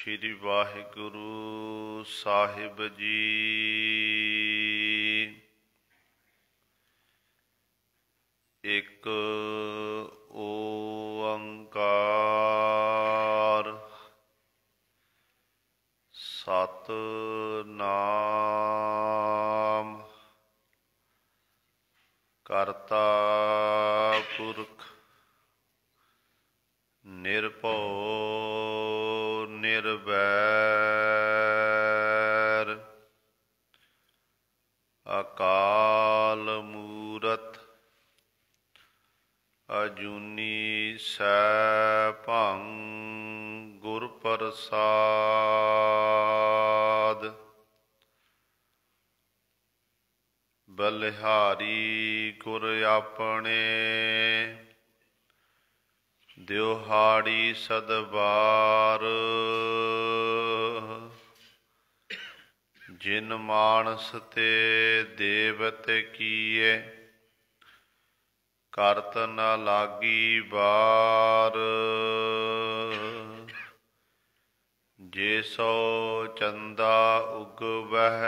श्री वाहिगुरु साहिब जी। एक ओंकार सतनाम करता पुरख निर्भौ निर्वैर अकाल मूरत अजूनी सैभं गुर प्रसाद। बलिहारी गुर अपने दिहाड़ी सदबार। जिन मानस ते देवत कीए करत न लागी बार। जे सो चंदा उगवह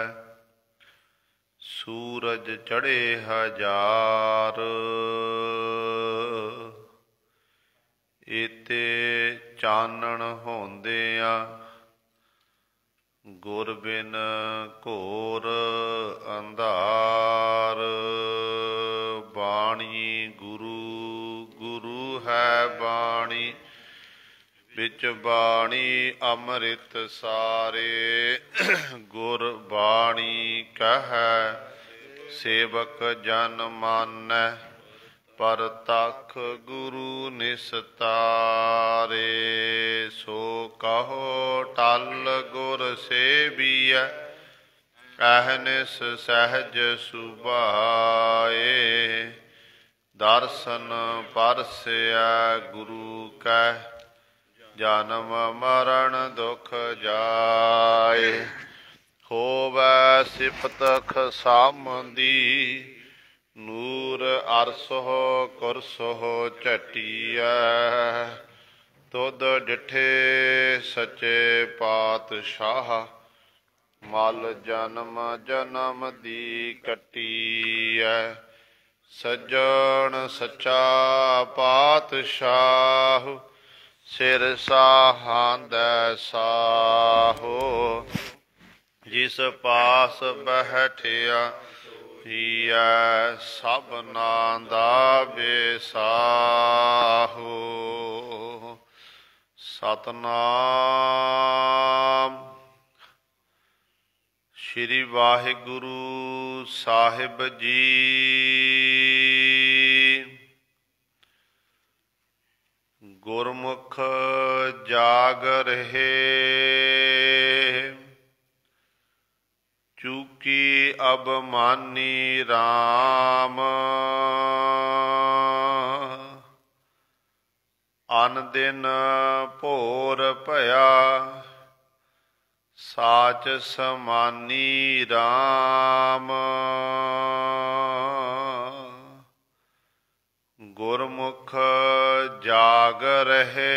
सूरज चढ़े हजार। इते चानण होंदिया गुर बिन घोर अंधार। बाणी गुरु गुरु है बाणी बिच बाणी अमृत सारे। गुर बाणी कहै सेवक जन मानै परतख गुरु निस्तारे। सो कहो टल गुर सेवियै अहनिस सहज सुभाए। दर्शन परसै गुरु कह जन्म मरण दुख जाए। होवै सिफत खसामदी नूर अरसो कुरसो झटिया। तुद डिठे सचे पातशाह मल जन्म जन्म दी कटिया। सज्जन सच्चा पातशाह सिर साहांदै साहो। जिस पास बैठिया सबना दा बेसाहो। सतनाम श्री वाहिगुरु साहिब जी। गुरमुख जाग रहे चूकी अबमानी राम। अन दिन भोर भया साच समानी राम। गुरमुख जाग रहे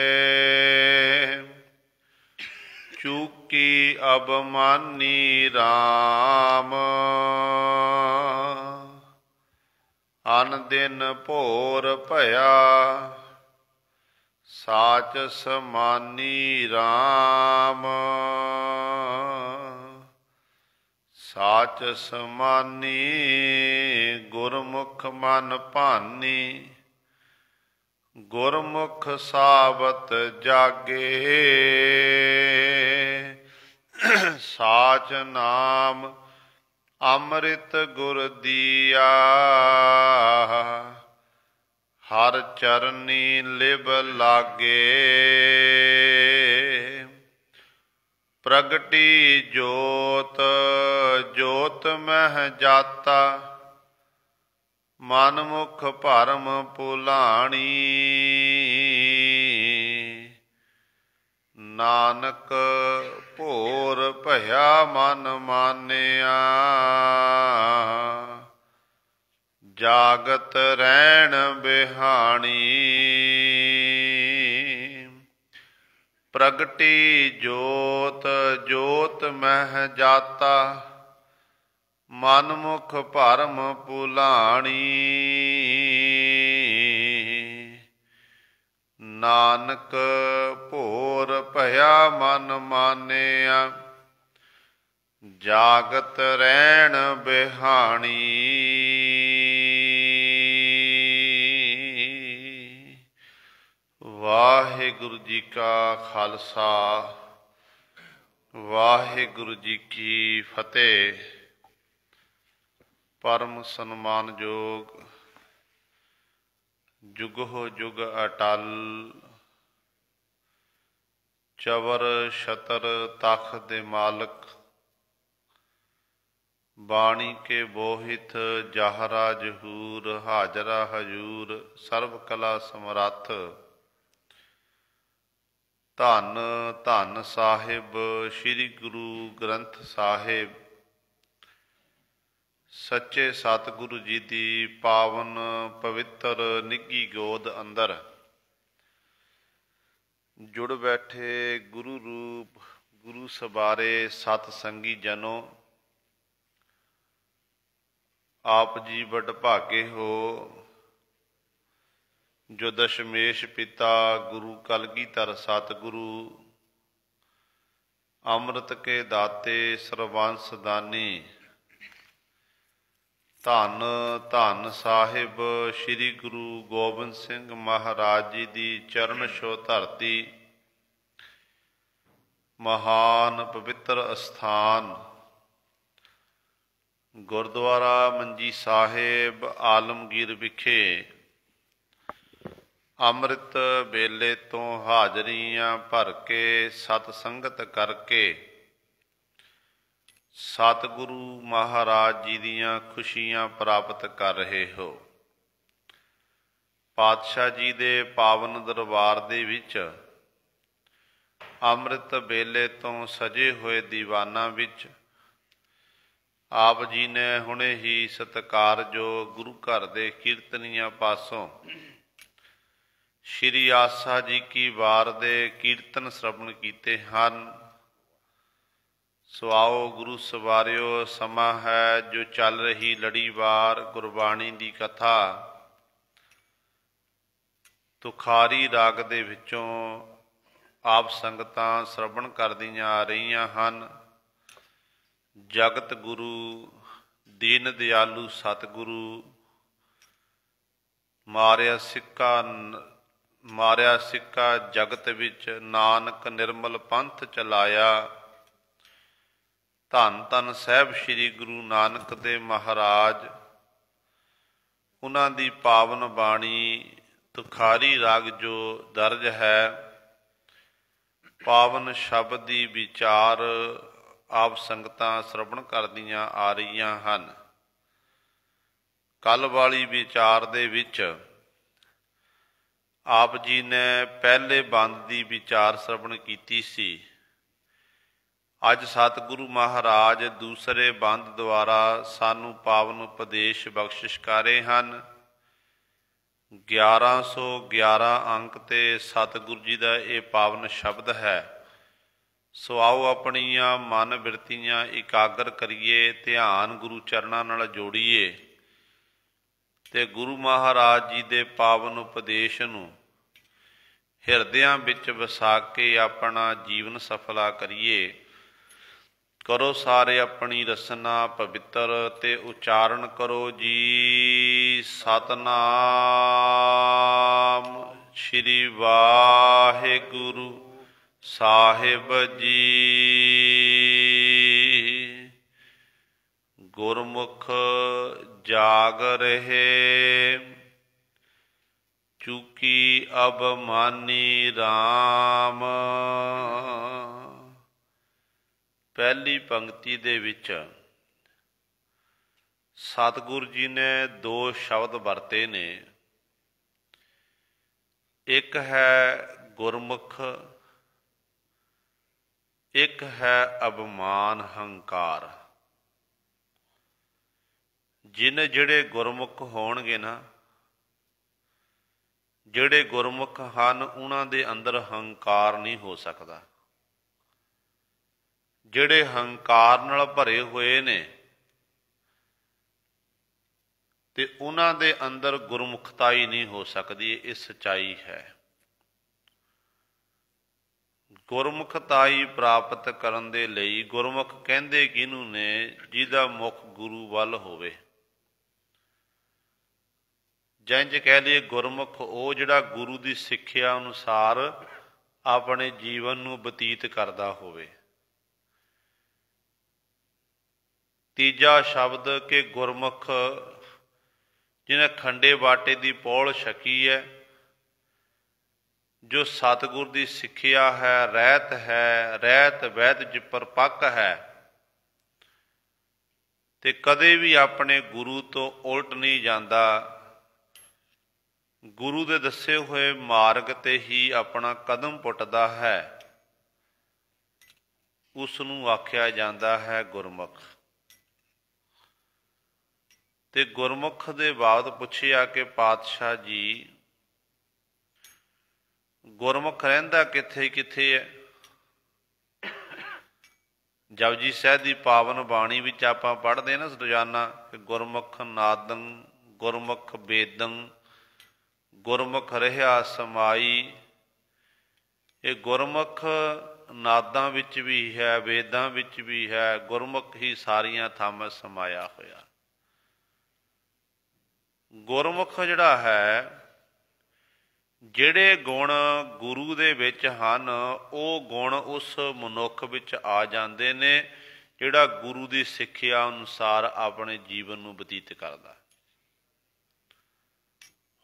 चूकी अबमानी राम। अन दिन भोर भया साच समानी राम। साच समानी गुरमुख मन भानी। गुरमुख साबत जागे साच नाम अमृत गुर दिया। हर चरनी लिब लागे प्रगटी जोत जोत मह जाता। मन मुख भरम भुलाणी नानक भोर भया मन मानिया। जागत रैण बिहाणी प्रगटी जोत ਜੋਤ ਮਹਿ ਜਾਤਾ, ਮਨ ਮੁਖ ਭਰਮ ਭੁਲਾਣੀ। ਨਾਨਕ ਭੋਰ ਭਇਆ ਮਨ ਮਾਨਿਆ, ਜਾਗਤ ਰਹਿਣ ਬਿਹਾਣੀ। ਵਾਹਿਗੁਰੂ ਜੀ ਕਾ ਖਾਲਸਾ, ਵਾਹਿਗੁਰੂ ਜੀ ਕੀ ਫਤਿਹ। ਪਰਮ ਸਨਮਾਨਯੋਗ, ਜੁਗੋ ਜੁਗ ਅਟਲ, ਚਵਰ ਛਤਰ ਤਖ਼ਤ ਦੇ ਮਾਲਕ, ਬਾਣੀ ਕੇ ਬੋਹਿਤ ਜਾਹਰਾ ਜਹੂਰ, ਹਾਜ਼ਰਾ ਹਜੂਰ, ਸਰਬ ਕਲਾ ਸਮਰੱਥ। ਧੰਨ ਧੰਨ ਸਾਹਿਬ ਸ੍ਰੀ ਗੁਰੂ ਗ੍ਰੰਥ ਸਾਹਿਬ, ਸੱਚੇ ਸਤਿਗੁਰੂ ਜੀ ਦੀ ਪਾਵਨ ਪਵਿੱਤਰ ਨਿੱਘੀ ਗੋਦ ਅੰਦਰ ਜੁੜ ਬੈਠੇ ਗੁਰੂ ਰੂਪ ਗੁਰੂ ਸਬਾਰੇ ਸਤ ਸੰਗੀ ਜਨੋ, ਆਪ ਜੀ ਵੱਡ ਭਾਗੇ ਹੋ ਜੋ ਦਸ਼ਮੇਸ਼ ਪਿਤਾ ਗੁਰੂ ਕਲਗੀਧਰ ਸਤਿਗੁਰੂ, ਅੰਮ੍ਰਿਤ ਕੇ ਦਾਤੇ ਸਰਬੰਸ ਦਾਨੀ। ਧੰਨ ਧੰਨ ਸਾਹਿਬ ਸ੍ਰੀ ਗੁਰੂ ਗੋਬਿੰਦ ਸਿੰਘ ਮਹਾਰਾਜ ਜੀ ਦੀ ਚਰਨ ਛੋਹ ਧਰਤੀ, ਮਹਾਨ ਪਵਿੱਤਰ ਅਸਥਾਨ ਗੁਰਦੁਆਰਾ ਮੰਜੀ ਸਾਹਿਬ ਆਲਮਗੀਰ ਵਿਖੇ ਅੰਮ੍ਰਿਤ ਵੇਲੇ ਤੋਂ ਹਾਜ਼ਰੀਆਂ ਭਰ ਕੇ ਸਤ ਸੰਗਤ ਕਰਕੇ ਸਤਿਗੁਰੂ ਮਹਾਰਾਜ ਜੀ ਦੀਆਂ ਖੁਸ਼ੀਆਂ ਪ੍ਰਾਪਤ ਕਰ ਰਹੇ ਹੋ। ਪਾਤਸ਼ਾਹ ਜੀ ਦੇ ਪਾਵਨ ਦਰਬਾਰ ਦੇ ਵਿੱਚ ਅੰਮ੍ਰਿਤ ਵੇਲੇ ਤੋਂ ਸਜੇ ਹੋਏ ਦੀਵਾਨਾਂ ਵਿੱਚ ਆਪ ਜੀ ਨੇ ਹੁਣੇ ਹੀ ਸਤਿਕਾਰਯੋਗ ਗੁਰੂ ਘਰ ਦੇ ਕੀਰਤਨੀਆਂ ਪਾਸੋਂ ਸ਼੍ਰੀ ਆਸਾ ਜੀ ਕੀ ਵਾਰ ਦੇ ਕੀਰਤਨ ਸ਼ਰਵਣ ਕੀਤੇ ਹਨ। ਸੋ ਆਓ ਗੁਰੂ ਸਵਾਰਿਓ, ਸਮਾਂ ਹੈ ਜੋ ਚੱਲ ਰਹੀ ਲੜੀਵਾਰ ਗੁਰਬਾਣੀ ਦੀ ਕਥਾ ਤੁਖਾਰੀ ਰਾਗ ਦੇ ਵਿੱਚੋਂ ਆਪ ਸੰਗਤਾਂ ਸ਼ਰਵਣ ਕਰਦੀਆਂ ਆ ਰਹੀਆਂ ਹਨ। ਜਗਤ ਗੁਰੂ ਦੀਨ ਦਿਆਲੂ ਸਤਿਗੁਰੂ, ਮਾਰਿਆ ਸਿੱਕਾ ਜਗਤ ਵਿੱਚ, ਨਾਨਕ ਨਿਰਮਲ ਪੰਥ ਚਲਾਇਆ। ਧੰਨ ਧੰਨ ਸਾਹਿਬ ਸ੍ਰੀ ਗੁਰੂ ਨਾਨਕ ਦੇਵ ਮਹਾਰਾਜ, ਉਹਨਾਂ ਦੀ ਪਾਵਨ ਬਾਣੀ ਤੁਖਾਰੀ ਰਾਗ ਜੋ ਦਰਜ ਹੈ, ਪਾਵਨ ਸ਼ਬਦ ਦੀ ਵਿਚਾਰ ਆਪ ਸੰਗਤਾਂ ਸ਼ਰਵਣ ਕਰਦੀਆਂ ਆ ਰਹੀਆਂ ਹਨ। ਕੱਲ੍ਹ ਵਾਲੀ ਵਿਚਾਰ ਦੇ ਵਿੱਚ ਆਪ ਜੀ ਨੇ ਪਹਿਲੇ ਬੰਦ ਦੀ ਵਿਚਾਰ ਸ਼ਰਵਣ ਕੀਤੀ ਸੀ। ਅੱਜ ਸਤਿਗੁਰੂ ਮਹਾਰਾਜ ਦੂਸਰੇ ਬੰਦ ਦੁਆਰਾ ਸਾਨੂੰ ਪਾਵਨ ਉਪਦੇਸ਼ ਬਖਸ਼ਿਸ਼ ਕਰ ਰਹੇ ਹਨ। 1111 ਅੰਕ ਤੇ ਸਤਿਗੁਰੂ ਜੀ ਦਾ ਇਹ ਪਾਵਨ ਸ਼ਬਦ ਹੈ। ਸੋ ਆਓ ਆਪਣੀਆਂ ਮਨ ਬਿਰਤੀਆਂ ਇਕਾਗਰ ਕਰੀਏ, ਧਿਆਨ ਗੁਰੂ ਚਰਨਾਂ ਨਾਲ ਜੋੜੀਏ ਤੇ ਗੁਰੂ ਮਹਾਰਾਜ ਜੀ ਦੇ ਪਾਵਨ ਉਪਦੇਸ਼ ਨੂੰ ਹਿਰਦਿਆਂ ਵਿੱਚ ਵਸਾ ਕੇ ਆਪਣਾ ਜੀਵਨ ਸਫਲਾ ਕਰੀਏ। ਕਰੋ ਸਾਰੇ ਆਪਣੀ ਰਸਨਾ ਪਵਿੱਤਰ ਤੇ ਉਚਾਰਨ ਕਰੋ ਜੀ ਸਤਨਾਮ ਸ੍ਰੀ ਵਾਹਿਗੁਰੂ ਸਾਹਿਬ ਜੀ। ਗੁਰਮੁਖ ਜਾਗ ਰਹੇ, ਚੂਕੀ ਅਬਮਾਨੀ ਰਾਮ। ਪਹਿਲੀ ਪੰਕਤੀ ਦੇ ਵਿੱਚ ਸਤਿਗੁਰੂ ਜੀ ਨੇ ਦੋ ਸ਼ਬਦ ਵਰਤੇ ਨੇ। ਇੱਕ ਹੈ ਗੁਰਮੁਖ, ਇੱਕ ਹੈ ਅਭਿਮਾਨ ਹੰਕਾਰ। ਜਿਹੜੇ ਗੁਰਮੁਖ ਹੋਣਗੇ ਨਾ, ਜਿਹੜੇ ਗੁਰਮੁਖ ਹਨ, ਉਹਨਾਂ ਦੇ ਅੰਦਰ ਹੰਕਾਰ ਨਹੀਂ ਹੋ ਸਕਦਾ। ਜਿਹੜੇ ਹੰਕਾਰ ਨਾਲ ਭਰੇ ਹੋਏ ਨੇ ਤੇ ਉਹਨਾਂ ਦੇ ਅੰਦਰ ਗੁਰਮੁਖਤਾਈ ਨਹੀਂ ਹੋ ਸਕਦੀ। ਇਹ ਸੱਚਾਈ ਹੈ। ਗੁਰਮੁਖਤਾਈ ਪ੍ਰਾਪਤ ਕਰਨ ਦੇ ਲਈ ਗੁਰਮੁਖ ਕਹਿੰਦੇ ਕਿਹਨੂੰ ਨੇ? ਜਿਹਦਾ ਮੁਖ ਗੁਰੂ ਵੱਲ ਹੋਵੇ। ਜੰਝ ਕਹਿ ਲਈਏ ਗੁਰਮੁਖ ਉਹ ਜਿਹੜਾ ਗੁਰੂ ਦੀ ਸਿੱਖਿਆ ਅਨੁਸਾਰ ਆਪਣੇ ਜੀਵਨ ਨੂੰ ਬਤੀਤ ਕਰਦਾ ਹੋਵੇ। ਤੀਜਾ ਸ਼ਬਦ ਕਿ ਗੁਰਮੁਖ ਜਿਹਨੇ ਖੰਡੇ ਬਾਟੇ ਦੀ ਪੌਲ ਛਕੀ ਹੈ, ਜੋ ਸਤਿਗੁਰ ਦੀ ਸਿੱਖਿਆ ਹੈ, ਰਹਿਤ ਵੈਦ ਚ ਪਰਪੱਕ ਹੈ ਤੇ ਕਦੇ ਵੀ ਆਪਣੇ ਗੁਰੂ ਤੋਂ ਉਲਟ ਨਹੀਂ ਜਾਂਦਾ। ਗੁਰੂ ਦੇ ਦੱਸੇ ਹੋਏ ਮਾਰਗ ਤੇ ਹੀ ਆਪਣਾ ਕਦਮ ਪੁੱਟਦਾ ਹੈ, ਉਸ ਨੂੰ ਆਖਿਆ ਜਾਂਦਾ ਹੈ ਗੁਰਮੁਖ। ਤੇ ਗੁਰਮੁਖ ਦੇ ਬਾਬਤ ਪੁੱਛਿਆ ਕਿ ਪਾਤਸ਼ਾਹ ਜੀ ਗੁਰਮੁਖ ਰਹਿੰਦਾ ਕਿੱਥੇ ਕਿੱਥੇ ਹੈ? ਜਪਜੀ ਸਾਹਿਬ ਦੀ ਪਾਵਨ ਬਾਣੀ ਵਿੱਚ ਆਪਾਂ ਪੜ੍ਹਦੇ ਨਾ ਰੋਜ਼ਾਨਾ ਕਿ ਗੁਰਮੁਖ ਨਾਦੰ ਗੁਰਮੁਖ ਵੇਦੰ ਗੁਰਮੁਖ ਰਹਿਆ ਸਮਾਈ। ਇਹ ਗੁਰਮੁਖ ਨਾਦਾਂ ਵਿੱਚ ਵੀ ਹੈ, ਵੇਦਾਂ ਵਿੱਚ ਵੀ ਹੈ, ਗੁਰਮੁਖ ਹੀ ਸਾਰੀਆਂ ਥਾਵਾਂ ਸਮਾਇਆ ਹੋਇਆ। ਗੁਰਮੁਖ ਜਿਹੜਾ ਹੈ, ਜਿਹੜੇ ਗੁਣ ਗੁਰੂ ਦੇ ਵਿੱਚ ਹਨ ਉਹ ਗੁਣ ਉਸ ਮਨੁੱਖ ਵਿੱਚ ਆ ਜਾਂਦੇ ਨੇ ਜਿਹੜਾ ਗੁਰੂ ਦੀ ਸਿੱਖਿਆ ਅਨੁਸਾਰ ਆਪਣੇ ਜੀਵਨ ਨੂੰ ਬਤੀਤ ਕਰਦਾ।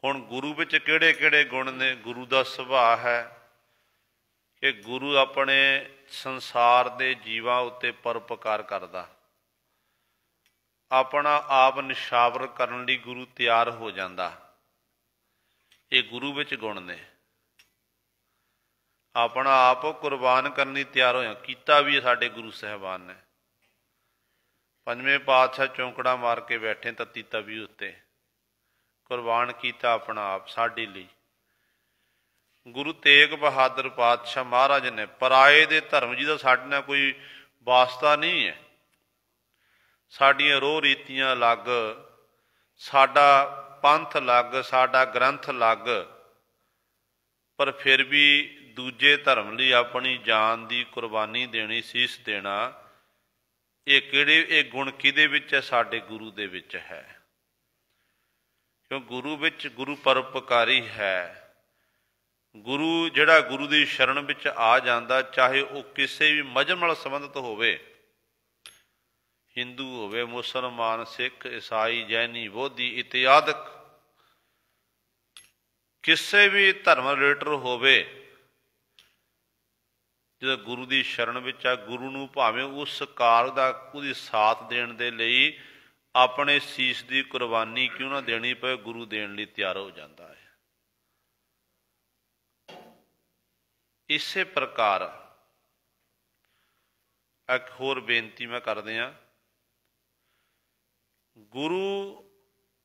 ਹੁਣ ਗੁਰੂ ਵਿੱਚ ਕਿਹੜੇ ਕਿਹੜੇ ਗੁਣ ਨੇ? ਗੁਰੂ ਦਾ ਸੁਭਾਅ ਹੈ ਕਿ ਗੁਰੂ ਆਪਣੇ ਸੰਸਾਰ ਦੇ ਜੀਵਾਂ ਉੱਤੇ ਪਰਉਪਕਾਰ ਕਰਦਾ, ਆਪਣਾ ਆਪ ਨਿਸ਼ਾਵਰ ਕਰਨ ਲਈ ਗੁਰੂ ਤਿਆਰ ਹੋ ਜਾਂਦਾ। ਇਹ ਗੁਰੂ ਵਿੱਚ ਗੁਣ ਨੇ। ਆਪਣਾ ਆਪ ਕੁਰਬਾਨ ਕਰਨ ਲਈ ਤਿਆਰ ਹੋਇਆ ਕੀਤਾ ਵੀ ਸਾਡੇ ਗੁਰੂ ਸਾਹਿਬਾਨ ਨੇ। ਪੰਜਵੇਂ ਪਾਤਸ਼ਾਹ ਚੌਂਕੜਾ ਮਾਰ ਕੇ ਬੈਠੇ ਤੱਤੀ ਤਵੀ ਉੱਤੇ, ਕੁਰਬਾਨ ਕੀਤਾ ਆਪਣਾ ਆਪ ਸਾਡੇ ਲਈ। ਗੁਰੂ ਤੇਗ ਬਹਾਦਰ ਪਾਤਸ਼ਾਹ ਮਹਾਰਾਜ ਨੇ ਪਰਾਏ ਦੇ ਧਰਮ ਜੀ ਦਾ ਸਾਡੇ ਨਾਲ ਕੋਈ ਵਾਸਤਾ ਨਹੀਂ ਹੈ। ਸਾਡੀਆਂ ਰੋਹ ਰੀਤੀਆਂ ਅਲੱਗ, ਸਾਡਾ ਪੰਥ ਅਲੱਗ, ਸਾਡਾ ਗ੍ਰੰਥ ਅਲੱਗ, ਪਰ ਫਿਰ ਵੀ ਦੂਜੇ ਧਰਮ ਲਈ ਆਪਣੀ ਜਾਨ ਦੀ ਕੁਰਬਾਨੀ ਦੇਣੀ, ਸੀਸ ਦੇਣਾ, ਇਹ ਗੁਣ ਕਿਹਦੇ ਵਿੱਚ ਹੈ? ਸਾਡੇ ਗੁਰੂ ਦੇ ਵਿੱਚ ਹੈ। ਕਿਉਂ ਗੁਰੂ ਵਿੱਚ ਗੁਰੂ ਪਰਉਪਕਾਰੀ ਹੈ। ਗੁਰੂ ਜਿਹੜਾ ਗੁਰੂ ਦੀ ਸ਼ਰਨ ਵਿੱਚ ਆ ਜਾਂਦਾ, ਚਾਹੇ ਉਹ ਕਿਸੇ ਵੀ ਮਜ਼ਹਬ ਨਾਲ ਸੰਬੰਧਿਤ ਹੋਵੇ, ਹਿੰਦੂ ਹੋਵੇ, ਮੁਸਲਮਾਨ, ਸਿੱਖ, ਈਸਾਈ, ਜੈਨੀ, ਬੋਧੀ ਇਤਿਆਦਿਕ, ਕਿਸੇ ਵੀ ਧਰਮ ਰਿਲੇਟਡ ਹੋਵੇ, ਜਦੋਂ ਗੁਰੂ ਦੀ ਸ਼ਰਨ ਵਿੱਚ ਆ, ਗੁਰੂ ਨੂੰ ਭਾਵੇਂ ਉਸ ਕਾਲ ਦਾ ਉਹਦੀ ਸਾਥ ਦੇਣ ਦੇ ਲਈ ਆਪਣੇ ਸੀਸ ਦੀ ਕੁਰਬਾਨੀ ਕਿਉਂ ਨਾ ਦੇਣੀ ਪਏ, ਗੁਰੂ ਦੇਣ ਲਈ ਤਿਆਰ ਹੋ ਜਾਂਦਾ ਹੈ। ਇਸੇ ਪ੍ਰਕਾਰ ਇੱਕ ਹੋਰ ਬੇਨਤੀ ਮੈਂ ਕਰਦੇ ਹਾਂ। ਗੁਰੂ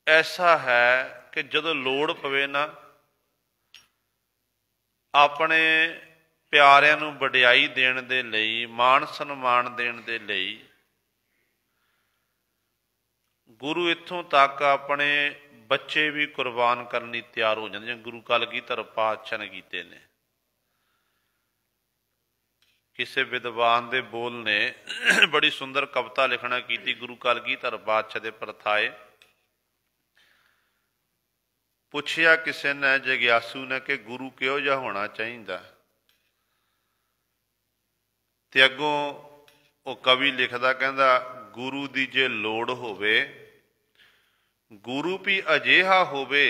ਐਸਾ ਹੈ ਕਿ ਜਦੋਂ ਲੋੜ ਪਵੇ ਨਾ, ਆਪਣੇ ਪਿਆਰਿਆਂ ਨੂੰ ਵਡਿਆਈ ਦੇਣ ਦੇ ਲਈ, ਮਾਣ ਸਨਮਾਨ ਦੇਣ ਦੇ ਲਈ, ਗੁਰੂ ਇੱਥੋਂ ਤੱਕ ਆਪਣੇ ਬੱਚੇ ਵੀ ਕੁਰਬਾਨ ਕਰਨ ਲਈ ਤਿਆਰ ਹੋ ਜਾਂਦੇ, ਜਿਵੇਂ ਗੁਰੂ ਕਲਗੀਧਰ ਪਾਤਸ਼ਾਹ ਨੇ ਕੀਤੇ ਨੇ। ਕਿਸੇ ਵਿਦਵਾਨ ਦੇ ਬੋਲ ਨੇ ਬੜੀ ਸੁੰਦਰ ਕਵਿਤਾ ਲਿਖਣਾ ਕੀਤੀ ਗੁਰੂ ਕਲਗੀਧਰ ਪਾਤਸ਼ਾਹ ਦੇ ਪਰਥਾਏ। ਪੁੱਛਿਆ ਕਿਸੇ ਨੇ, ਜਗਿਆਸੂ ਨੇ, ਕਿ ਗੁਰੂ ਕਿਹੋ ਜਿਹਾ ਹੋਣਾ ਚਾਹੀਦਾ? ਤੇ ਅੱਗੋਂ ਉਹ ਕਵੀ ਲਿਖਦਾ, ਕਹਿੰਦਾ ਗੁਰੂ ਦੀ ਜੇ ਲੋੜ ਹੋਵੇ, ਗੁਰੂ ਵੀ ਅਜਿਹਾ ਹੋਵੇ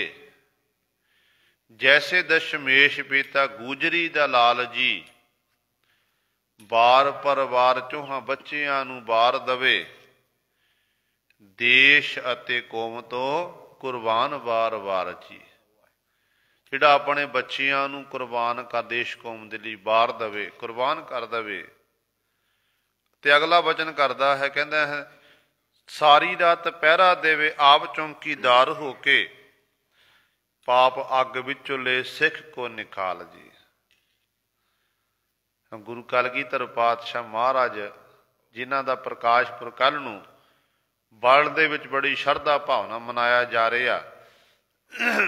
ਜੈਸੇ ਦਸ਼ਮੇਸ਼ ਪੀਤਾ ਗੁਜਰੀ ਦਾ ਲਾਲ ਜੀ, ਬਾਰ ਪਰਿਵਾਰ ਚੋਹਾਂ ਬੱਚਿਆਂ ਨੂੰ ਬਾਰ ਦਵੇ, ਦੇਸ਼ ਅਤੇ ਕੌਮ ਤੋਂ ਕੁਰਬਾਨ ਵਾਰ ਵਾਰ ਜੀ। ਜਿਹੜਾ ਆਪਣੇ ਬੱਚਿਆਂ ਨੂੰ ਕੁਰਬਾਨ ਕਰ, ਦੇਸ਼ ਕੌਮ ਦੇ ਲਈ ਬਾਰ ਦਵੇ, ਕੁਰਬਾਨ ਕਰ ਦਵੇ। ਤੇ ਅਗਲਾ ਵਚਨ ਕਰਦਾ ਹੈ, ਕਹਿੰਦਾ ਹੈ ਸਾਰੀ ਰਾਤ ਪਹਿਰਾ ਦੇਵੇ, ਆਪ ਚੌਂਕੀਦਾਰ ਹੋ ਕੇ, ਪਾਪ ਅੱਗ ਵਿੱਚੋਂ ਲੈ ਸਿੱਖ ਕੋ ਨਿਕਾਲ ਜੀ। ਗੁਰੂ ਕਲਗੀਧਰ ਪਾਤਸ਼ਾਹ ਮਹਾਰਾਜ ਜਿਨ੍ਹਾਂ ਦਾ ਪ੍ਰਕਾਸ਼ ਪੁਰਬ ਕੱਲ੍ਹ ਨੂੰ ਵਰਲਡ ਦੇ ਵਿੱਚ ਬੜੀ ਸ਼ਰਧਾ ਭਾਵਨਾ ਮਨਾਇਆ ਜਾ ਰਿਹਾ,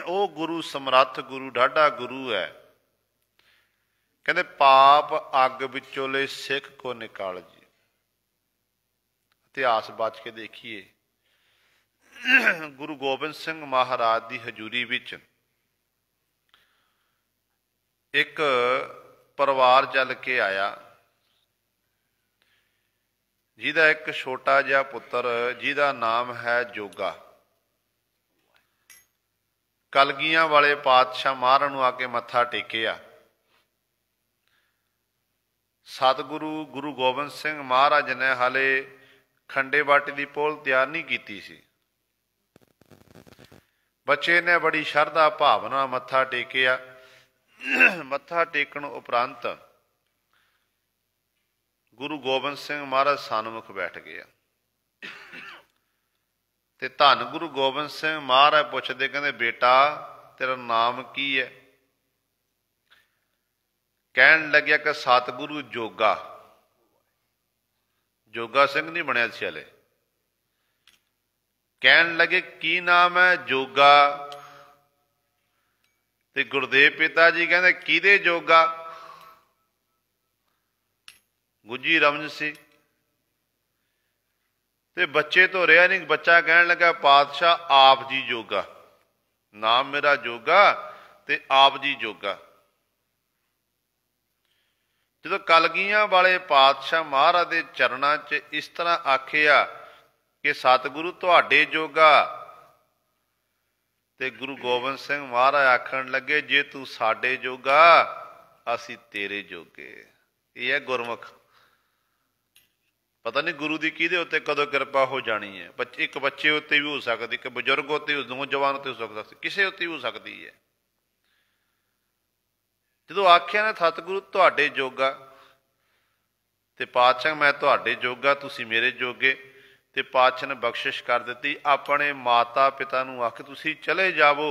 ਉਹ ਗੁਰੂ ਸਮਰੱਥ, ਗੁਰੂ ਢਾਢਾ ਗੁਰੂ ਹੈ। ਕਹਿੰਦੇ ਪਾਪ ਅੱਗ ਵਿੱਚੋਂ ਲੈ ਸਿੱਖ ਕੋ ਨਿਕਾਲ ਜੀ। ਇਤਿਹਾਸ ਬਚ ਕੇ ਦੇਖੀਏ, ਗੁਰੂ ਗੋਬਿੰਦ ਸਿੰਘ ਮਹਾਰਾਜ ਦੀ ਹਜ਼ੂਰੀ ਵਿੱਚ ਇੱਕ ਪਰਿਵਾਰ ਚੱਲ ਕੇ ਆਇਆ, ਜਿਹਦਾ ਇੱਕ ਛੋਟਾ ਜਿਹਾ ਪੁੱਤਰ, ਜਿਹਦਾ ਨਾਮ ਹੈ ਜੋਗਾ, ਕਲਗੀਆਂ ਵਾਲੇ ਪਾਤਸ਼ਾਹ ਮਹਾਰਾਜ ਨੂੰ ਆ ਕੇ ਮੱਥਾ ਟੇਕਿਆ। ਸਤਿਗੁਰੂ ਗੁਰੂ ਗੋਬਿੰਦ ਸਿੰਘ ਮਹਾਰਾਜ ਨੇ ਹਾਲੇ ਖੰਡੇ ਬਾਟੇ ਦੀ ਪੋਲ ਤਿਆਰ ਨਹੀਂ ਕੀਤੀ ਸੀ। ਬੱਚੇ ਨੇ ਬੜੀ ਸ਼ਰਧਾ ਭਾਵਨਾ ਮੱਥਾ ਟੇਕਿਆ। ਮੱਥਾ ਟੇਕਣ ਉਪਰੰਤ ਗੁਰੂ ਗੋਬਿੰਦ ਸਿੰਘ ਮਹਾਰਾਜ ਸਨਮੁਖ ਬੈਠ ਗਿਆ ਤੇ ਧੰਨ ਗੁਰੂ ਗੋਬਿੰਦ ਸਿੰਘ ਮਹਾਰਾਜ ਪੁੱਛਦੇ, ਕਹਿੰਦੇ ਬੇਟਾ ਤੇਰਾ ਨਾਮ ਕੀ ਹੈ? ਕਹਿਣ ਲੱਗਿਆ ਕਿ ਸਤਿਗੁਰੂ ਜੋਗਾ। ਜੋਗਾ ਸਿੰਘ ਨਹੀਂ ਬਣਿਆ ਸੀ ਹਲੇ। ਕਹਿਣ ਲੱਗੇ ਕੀ ਨਾਮ ਹੈ? ਜੋਗਾ। ਤੇ ਗੁਰਦੇਵ ਪਿਤਾ ਜੀ ਕਹਿੰਦੇ ਕਿਹਦੇ ਜੋਗਾ? ਗੁੱਜੀ ਰਮਨ ਸੀ। ਤੇ ਬੱਚੇ ਤੋਂ ਰਿਹਾ ਨਹੀਂ, ਬੱਚਾ ਕਹਿਣ ਲੱਗਾ ਪਾਤਸ਼ਾਹ ਆਪ ਜੀ ਜੋਗਾ। ਨਾਮ ਮੇਰਾ ਜੋਗਾ ਤੇ ਆਪ ਜੀ ਜੋਗਾ। ਜਦੋਂ ਕਲਗੀਆਂ ਵਾਲੇ ਪਾਤਸ਼ਾਹ ਮਹਾਰਾਜ ਦੇ ਚਰਨਾਂ 'ਚ ਇਸ ਤਰ੍ਹਾਂ ਆਖਿਆ ਕਿ ਸਤਿਗੁਰੂ ਤੁਹਾਡੇ ਜੋਗਾ, ਤੇ ਗੁਰੂ ਗੋਬਿੰਦ ਸਿੰਘ ਮਹਾਰਾਜ ਆਖਣ ਲੱਗੇ ਜੇ ਤੂੰ ਸਾਡੇ ਜੋਗਾ ਅਸੀਂ ਤੇਰੇ ਜੋਗੇ। ਇਹ ਹੈ ਗੁਰਮੁਖ। ਪਤਾ ਨਹੀਂ ਗੁਰੂ ਦੀ ਕਿਹਦੇ ਉੱਤੇ ਕਦੋਂ ਕਿਰਪਾ ਹੋ ਜਾਣੀ ਹੈ। ਇੱਕ ਬੱਚੇ ਉੱਤੇ ਵੀ ਹੋ ਸਕਦੀ, ਇੱਕ ਬਜ਼ੁਰਗ ਉੱਤੇ, ਨੌਜਵਾਨ ਉੱਤੇ ਹੋ ਸਕਦਾ, ਕਿਸੇ ਉੱਤੇ ਵੀ ਹੋ ਸਕਦੀ ਹੈ। ਜਦੋਂ ਆਖਿਆ ਨਾ ਸਤਿਗੁਰੂ ਤੁਹਾਡੇ ਜੋਗਾ, ਤੇ ਪਾਤਸ਼ਾਹ ਮੈਂ ਤੁਹਾਡੇ ਜੋਗਾ, ਤੁਸੀਂ ਮੇਰੇ ਜੋਗੇ। ਤੇ ਪਾਤਸ਼ਾਹ ਨੇ ਬਖਸ਼ਿਸ਼ ਕਰ ਦਿੱਤੀ। ਆਪਣੇ ਮਾਤਾ ਪਿਤਾ ਨੂੰ ਆਖ ਤੁਸੀਂ ਚਲੇ ਜਾਵੋ,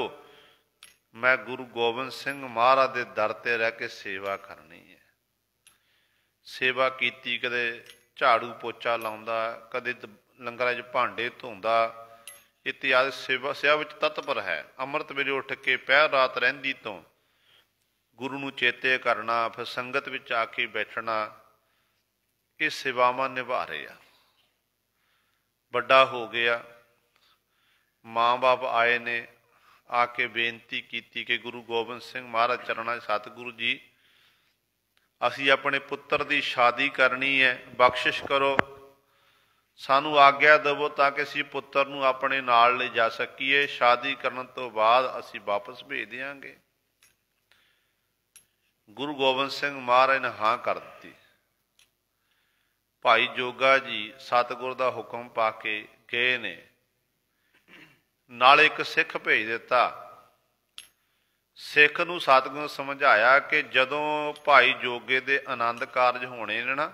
ਮੈਂ ਗੁਰੂ ਗੋਬਿੰਦ ਸਿੰਘ ਮਹਾਰਾਜ ਦੇ ਦਰ ਤੇ ਰਹਿ ਕੇ ਸੇਵਾ ਕਰਨੀ ਹੈ। ਸੇਵਾ ਕੀਤੀ, ਕਦੇ ਝਾੜੂ ਪੋਚਾ ਲਾਉਂਦਾ, ਕਦੇ ਲੰਗਰਾਂ 'ਚ ਭਾਂਡੇ ਧੋਂਦਾ, ਇਤਿਆਦਿ ਸੇਵਾ ਵਿੱਚ ਤਤਪਰ ਹੈ। ਅੰਮ੍ਰਿਤ ਵੇਲੇ ਉੱਠ ਕੇ ਪਹਿਰ ਰਾਤ ਰਹਿੰਦੀ ਤੋਂ ਗੁਰੂ ਨੂੰ ਚੇਤੇ ਕਰਨਾ, ਫਿਰ ਸੰਗਤ ਵਿੱਚ ਆ ਕੇ ਬੈਠਣਾ, ਇਹ ਸੇਵਾਵਾਂ ਨਿਭਾ ਰਹੇ ਆ। ਵੱਡਾ ਹੋ ਗਿਆ, ਮਾਂ ਬਾਪ ਆਏ ਨੇ, ਆ ਕੇ ਬੇਨਤੀ ਕੀਤੀ ਕਿ ਗੁਰੂ ਗੋਬਿੰਦ ਸਿੰਘ ਮਹਾਰਾਜ ਚਰਨਾਂ 'ਚ ਸਤਿਗੁਰੂ ਜੀ ਅਸੀਂ ਆਪਣੇ ਪੁੱਤਰ ਦੀ ਸ਼ਾਦੀ ਕਰਨੀ ਹੈ, ਬਖਸ਼ਿਸ਼ ਕਰੋ, ਸਾਨੂੰ ਆਗਿਆ ਦੇਵੋ ਤਾਂ ਕਿ ਅਸੀਂ ਪੁੱਤਰ ਨੂੰ ਆਪਣੇ ਨਾਲ ਲੈ ਜਾ ਸਕੀਏ। ਸ਼ਾਦੀ ਕਰਨ ਤੋਂ ਬਾਅਦ ਅਸੀਂ ਵਾਪਸ ਭੇਜ ਦਿਆਂਗੇ। ਗੁਰੂ ਗੋਬਿੰਦ ਸਿੰਘ ਮਹਾਰਾਜ ਨੇ ਹਾਂ ਕਰ ਦਿੱਤੀ। ਭਾਈ ਜੋਗਾ ਜੀ ਸਤਿਗੁਰ ਦਾ ਹੁਕਮ ਪਾ ਕੇ ਗਏ ਨੇ, ਨਾਲ ਇੱਕ ਸਿੱਖ ਭੇਜ ਦਿੱਤਾ। ਸਿੱਖ ਨੂੰ ਸਤਿਗੁਰ ਨੇ ਸਮਝਾਇਆ ਕਿ ਜਦੋਂ ਭਾਈ ਜੋਗੇ ਦੇ ਆਨੰਦ ਕਾਰਜ ਹੋਣੇ ਨੇ ਨਾ,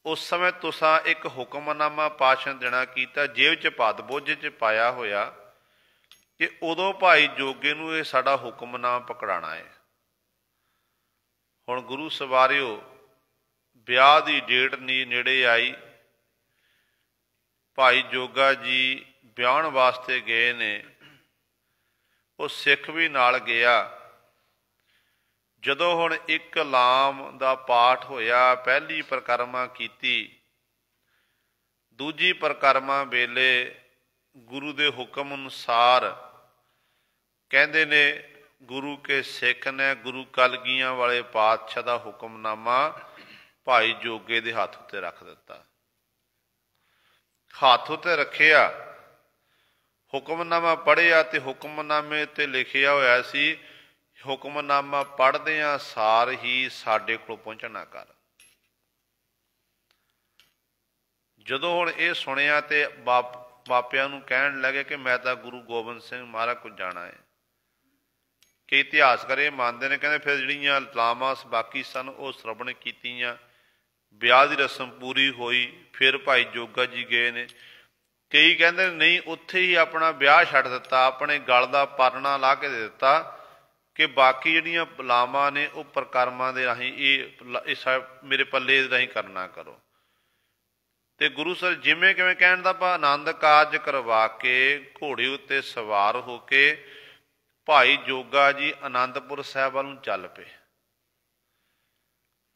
ਉਸ ਸਮੇਂ ਤੁਸਾਂ ਇੱਕ ਹੁਕਮਨਾਮਾ ਪਾਸ਼ਣ ਦੇਣਾ ਕੀਤਾ, ਜੇਬ 'ਚ ਪੱਦ ਬੋਝੇ 'ਚ ਪਾਇਆ ਹੋਇਆ, ਕਿ ਉਦੋਂ ਭਾਈ ਜੋਗੇ ਨੂੰ ਇਹ ਸਾਡਾ ਹੁਕਮਨਾਮਾ ਪਕੜਾਉਣਾ ਹੈ। ਹੁਣ ਗੁਰੂ ਸਵਾਰਿਓ ਵਿਆਹ ਦੀ ਡੇਟ ਨੇੜੇ ਆਈ, ਭਾਈ ਜੋਗਾ ਜੀ ਵਿਆਹਣ ਵਾਸਤੇ ਗਏ ਨੇ, ਉਹ ਸਿੱਖ ਵੀ ਨਾਲ ਗਿਆ। ਜਦੋਂ ਹੁਣ ਇੱਕ ਲਾਮ ਦਾ ਪਾਠ ਹੋਇਆ, ਪਹਿਲੀ ਪਰਿਕਰਮਾ ਕੀਤੀ, ਦੂਜੀ ਪਰਿਕਰਮਾ ਵੇਲੇ ਗੁਰੂ ਦੇ ਹੁਕਮ ਅਨੁਸਾਰ ਕਹਿੰਦੇ ਨੇ ਗੁਰੂ ਕੇ ਸਿੱਖ ਨੇ ਗੁਰੂ ਕਲਗੀਆਂ ਵਾਲੇ ਪਾਤਸ਼ਾਹ ਦਾ ਹੁਕਮਨਾਮਾ ਭਾਈ ਜੋਗੇ ਦੇ ਹੱਥ ਉੱਤੇ ਰੱਖ ਦਿੱਤਾ। ਹੱਥ ਉੱਤੇ ਰੱਖਿਆ, ਹੁਕਮਨਾਮਾ ਪੜ੍ਹਿਆ ਤੇ ਹੁਕਮਨਾਮੇ ਤੇ ਲਿਖਿਆ ਹੋਇਆ ਸੀ, ਹੁਕਮਨਾਮਾ ਪੜ੍ਹਦਿਆਂ ਸਾਰ ਹੀ ਸਾਡੇ ਕੋਲ ਪਹੁੰਚਣਾ ਕਰ। ਜਦੋਂ ਹੁਣ ਇਹ ਸੁਣਿਆ ਤੇ ਬਾਪਿਆਂ ਨੂੰ ਕਹਿਣ ਲੱਗੇ ਕਿ ਮੈਂ ਤਾਂ ਗੁਰੂ ਗੋਬਿੰਦ ਸਿੰਘ ਮਹਾਰਾਜ ਕੋਲ ਜਾਣਾ ਹੈ। ਕਿ ਇਤਿਹਾਸਕਾਰ ਇਹ ਮੰਨਦੇ ਨੇ, ਕਹਿੰਦੇ ਫਿਰ ਜਿਹੜੀਆਂ ਲਾਵਾਂ ਬਾਕੀ ਸਨ ਉਹ ਸ਼ਰਵਣ ਕੀਤੀਆਂ, ਵਿਆਹ ਦੀ ਰਸਮ ਪੂਰੀ ਹੋਈ, ਫਿਰ ਭਾਈ ਜੋਗਾ ਜੀ ਗਏ ਨੇ। ਕਈ ਕਹਿੰਦੇ ਨਹੀਂ, ਉੱਥੇ ਹੀ ਆਪਣਾ ਵਿਆਹ ਛੱਡ ਦਿੱਤਾ, ਆਪਣੇ ਗਲ ਦਾ ਪਰਨਾ ਲਾ ਕੇ ਦੇ ਦਿੱਤਾ ਕਿ ਬਾਕੀ ਜਿਹੜੀਆਂ ਲਾਵਾਂ ਨੇ ਉਹ ਪਰਿਕਰਮਾਂ ਦੇ ਰਾਹੀਂ ਇਹ ਮੇਰੇ ਪੱਲੇ ਦੇ ਰਾਹੀਂ ਕਰਨਾ ਕਰੋ। ਤੇ ਗੁਰੂ ਸਰ ਜਿਵੇਂ ਕਿਵੇਂ ਕਹਿਣ ਦਾ ਭਾ ਆਨੰਦ ਕਾਰਜ ਕਰਵਾ ਕੇ ਘੋੜੇ ਉੱਤੇ ਸਵਾਰ ਹੋ ਕੇ ਭਾਈ ਜੋਗਾ ਜੀ ਆਨੰਦਪੁਰ ਸਾਹਿਬ ਵੱਲ ਨੂੰ ਚੱਲ ਪਏ।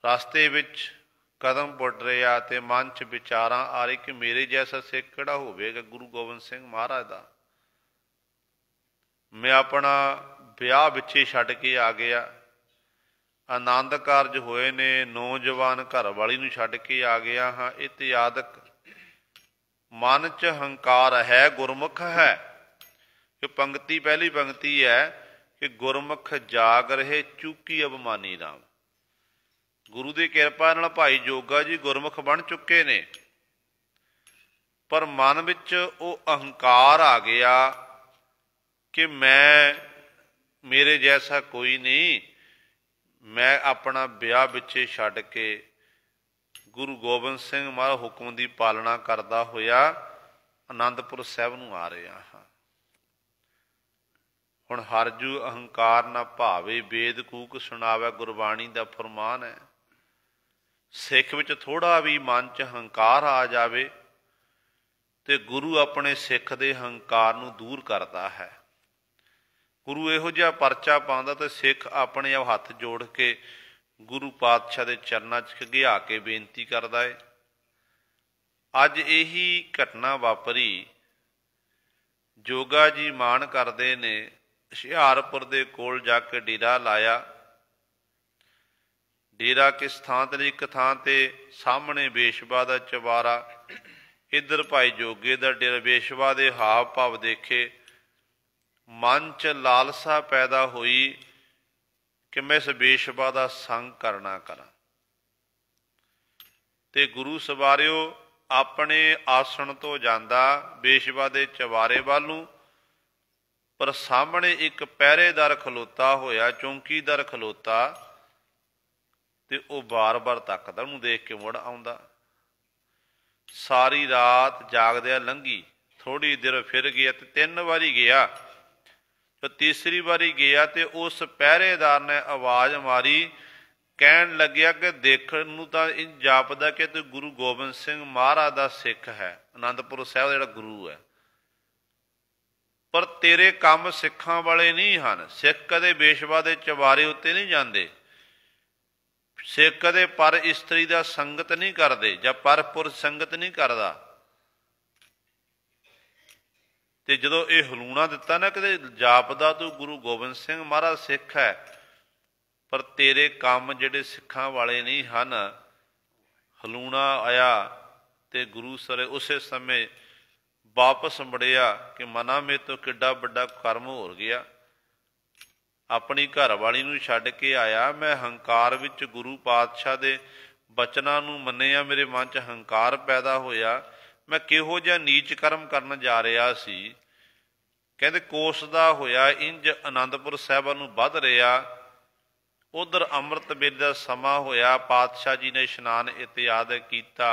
ਰਸਤੇ ਵਿੱਚ ਕਦਮ ਪੁੱਟ ਰਿਹਾ ਤੇ ਮਨ 'ਚ ਵਿਚਾਰਾਂ ਆ ਰਹੀ ਕਿ ਮੇਰੇ ਜੈਸਾ ਸਿੱਖ ਕਿਹੜਾ ਹੋਵੇਗਾ ਗੁਰੂ ਗੋਬਿੰਦ ਸਿੰਘ ਮਹਾਰਾਜ ਦਾ। ਮੈਂ ਆਪਣਾ ਵਿਆਹ ਵਿੱਚੇ ਛੱਡ ਕੇ ਆ ਗਿਆ, ਆਨੰਦ ਕਾਰਜ ਹੋਏ ਨੇ, ਨੌਜਵਾਨ ਘਰ ਵਾਲੀ ਨੂੰ ਛੱਡ ਕੇ ਆ ਗਿਆ ਹਾਂ। ਇਤਿਆਦਿਕ ਮਨ 'ਚ ਹੰਕਾਰ ਹੈ, ਗੁਰਮੁਖ ਹੈ। ਇਹ ਪੰਕਤੀ ਪਹਿਲੀ ਪੰਕਤੀ ਹੈ ਕਿ ਗੁਰਮੁਖ ਜਾਗ ਰਹੇ ਚੂਕੀ ਅਭਿਮਾਨੀ ਰਾਮ। ਗੁਰੂ ਦੀ ਕਿਰਪਾ ਨਾਲ ਭਾਈ ਜੋਗਾ ਜੀ ਗੁਰਮੁਖ ਬਣ ਚੁੱਕੇ ਨੇ, ਪਰ ਮਨ ਵਿੱਚ ਉਹ ਅਹੰਕਾਰ ਆ ਗਿਆ ਕਿ ਮੇਰੇ ਜੈਸਾ ਕੋਈ ਨਹੀਂ। ਮੈਂ ਆਪਣਾ ਵਿਆਹ ਵਿੱਚੇ ਛੱਡ ਕੇ ਗੁਰੂ ਗੋਬਿੰਦ ਸਿੰਘ ਮਹਾਰਾਜ ਹੁਕਮ ਦੀ ਪਾਲਣਾ ਕਰਦਾ ਹੋਇਆ ਆਨੰਦਪੁਰ ਸਾਹਿਬ ਨੂੰ ਆ ਰਿਹਾ ਹਾਂ। ਹੁਣ ਹਰਜੂ ਅਹੰਕਾਰ ਨਾ ਭਾਵੇ, ਵੇਦ ਕੂਕ ਸੁਣਾਵੇ, ਗੁਰਬਾਣੀ ਦਾ ਫਰਮਾਨ ਹੈ। ਸਿੱਖ ਵਿੱਚ ਥੋੜ੍ਹਾ ਵੀ ਮਨ 'ਚ ਹੰਕਾਰ ਆ ਜਾਵੇ ਤੇ ਗੁਰੂ ਆਪਣੇ ਸਿੱਖ ਦੇ ਹੰਕਾਰ ਨੂੰ ਦੂਰ ਕਰਦਾ ਹੈ। ਗੁਰੂ ਇਹੋ ਜਿਹਾ ਪਰਚਾ ਪਾਉਂਦਾ ਤੇ ਸਿੱਖ ਆਪਣੇ ਆਪ ਹੱਥ ਜੋੜ ਕੇ ਗੁਰੂ ਪਾਤਸ਼ਾਹ ਦੇ ਚਰਨਾਂ 'ਚ ਘਿਆ ਕੇ ਬੇਨਤੀ ਕਰਦਾ ਹੈ। ਅੱਜ ਇਹੀ ਘਟਨਾ ਵਾਪਰੀ। ਜੋਗਾ ਜੀ ਮਾਣ ਕਰਦੇ ਨੇ, ਹੁਸ਼ਿਆਰਪੁਰ ਦੇ ਕੋਲ ਜਾ ਕੇ ਡੇਰਾ ਲਾਇਆ। ਡੇਰਾ ਕਿਸ ਥਾਂ ਤੇ? ਇੱਕ ਥਾਂ ਤੇ ਸਾਹਮਣੇ ਬੇਸ਼ਵਾ ਦਾ ਚਵਾਰਾ, ਇੱਧਰ ਭਾਈ ਜੋਗੇ ਦਾ ਡੇਰਾ। ਬੇਸ਼ਵਾ ਦੇ ਹਾਵ ਭਾਵ ਦੇਖੇ, ਮਨ 'ਚ ਲਾਲਸਾ ਪੈਦਾ ਹੋਈ ਕਿ ਮੈਂ ਇਸ ਬੇਸ਼ਵਾ ਦਾ ਸੰਗ ਕਰਨਾ ਕਰਾਂ। ਤੇ ਗੁਰੂ ਸਵਾਰਿਓ ਆਪਣੇ ਆਸਣ ਤੋਂ ਜਾਂਦਾ ਬੇਸ਼ਵਾ ਦੇ ਚਵਾਰੇ ਵੱਲ ਨੂੰ, ਪਰ ਸਾਹਮਣੇ ਇੱਕ ਪਹਿਰੇਦਾਰ ਖਲੋਤਾ ਹੋਇਆ, ਚੌਂਕੀਦਾਰ ਖਲੋਤਾ, ਤੇ ਉਹ ਬਾਰ-ਬਾਰ ਤੱਕਦਾ, ਉਹਨੂੰ ਦੇਖ ਕੇ ਮੁੜ ਆਉਂਦਾ। ਸਾਰੀ ਰਾਤ ਜਾਗਦਿਆਂ ਲੰਘੀ, ਥੋੜ੍ਹੀ ਦੇਰ ਫਿਰ ਗਿਆ ਤੇ 3 ਵਾਰੀ ਗਿਆ। ਤੇ ਤੀਸਰੀ ਵਾਰੀ ਗਿਆ ਤੇ ਉਸ ਪਹਿਰੇਦਾਰ ਨੇ ਆਵਾਜ਼ ਮਾਰੀ, ਕਹਿਣ ਲੱਗਿਆ ਕਿ ਦੇਖਣ ਨੂੰ ਤਾਂ ਇਹ ਜਾਪਦਾ ਕਿ ਤੂੰ ਗੁਰੂ ਗੋਬਿੰਦ ਸਿੰਘ ਮਹਾਰਾਜ ਦਾ ਸਿੱਖ ਹੈ, ਆਨੰਦਪੁਰ ਸਾਹਿਬ ਦਾ ਜਿਹੜਾ ਗੁਰੂ ਹੈ, ਪਰ ਤੇਰੇ ਕੰਮ ਸਿੱਖਾਂ ਵਾਲੇ ਨਹੀਂ ਹਨ। ਸਿੱਖ ਕਦੇ ਬੇਸ਼ਵਾ ਦੇ ਚਵਾਰੇ ਉੱਤੇ ਨਹੀਂ ਜਾਂਦੇ, ਸਿੱਖ ਕਦੇ ਪਰ ਇਸਤਰੀ ਦਾ ਸੰਗਤ ਨਹੀਂ ਕਰਦੇ ਜਾਂ ਪਰ ਪੁਰਸ਼ ਸੰਗਤ ਨਹੀਂ ਕਰਦਾ। ਤੇ ਜਦੋਂ ਇਹ ਹਲੂਣਾ ਦਿੱਤਾ ਨਾ, ਕਿਤੇ ਜਾਪਦਾ ਤੂੰ ਗੁਰੂ ਗੋਬਿੰਦ ਸਿੰਘ ਮਹਾਰਾਜ ਸਿੱਖ ਹੈ, ਪਰ ਤੇਰੇ ਕੰਮ ਜਿਹੜੇ ਸਿੱਖਾਂ ਵਾਲੇ ਨਹੀਂ ਹਨ। ਹਲੂਣਾ ਆਇਆ ਤੇ ਗੁਰੂ ਸਰ ਉਸੇ ਸਮੇਂ ਵਾਪਸ ਮੁੜਿਆ ਕਿ ਮਨਾ ਮੇ ਤੋਂ ਕਿੱਡਾ ਵੱਡਾ ਕਰਮ ਹੋ ਗਿਆ। ਆਪਣੀ ਘਰ ਵਾਲੀ ਨੂੰ ਛੱਡ ਕੇ ਆਇਆ। ਮੈਂ ਹੰਕਾਰ ਵਿੱਚ ਗੁਰੂ ਪਾਤਸ਼ਾਹ ਦੇ ਬਚਨਾਂ ਨੂੰ ਮੰਨਿਆ, ਮੇਰੇ ਮਨ 'ਚ ਹੰਕਾਰ ਪੈਦਾ ਹੋਇਆ। ਮੈਂ ਕਿਹੋ ਜਿਹਾ ਨੀਚ ਕਰਮ ਕਰਨ ਜਾ ਰਿਹਾ ਸੀ। ਕਹਿੰਦੇ ਕੋਸਦਾ ਹੋਇਆ ਇੰਜ ਆਨੰਦਪੁਰ ਸਾਹਿਬ ਨੂੰ ਵੱਧ ਰਿਹਾ। ਉਧਰ ਅੰਮ੍ਰਿਤ ਵੇਲੇ ਦਾ ਸਮਾਂ ਹੋਇਆ, ਪਾਤਸ਼ਾਹ ਜੀ ਨੇ ਇਸ਼ਨਾਨ ਇਤਿਆਦਿ ਕੀਤਾ।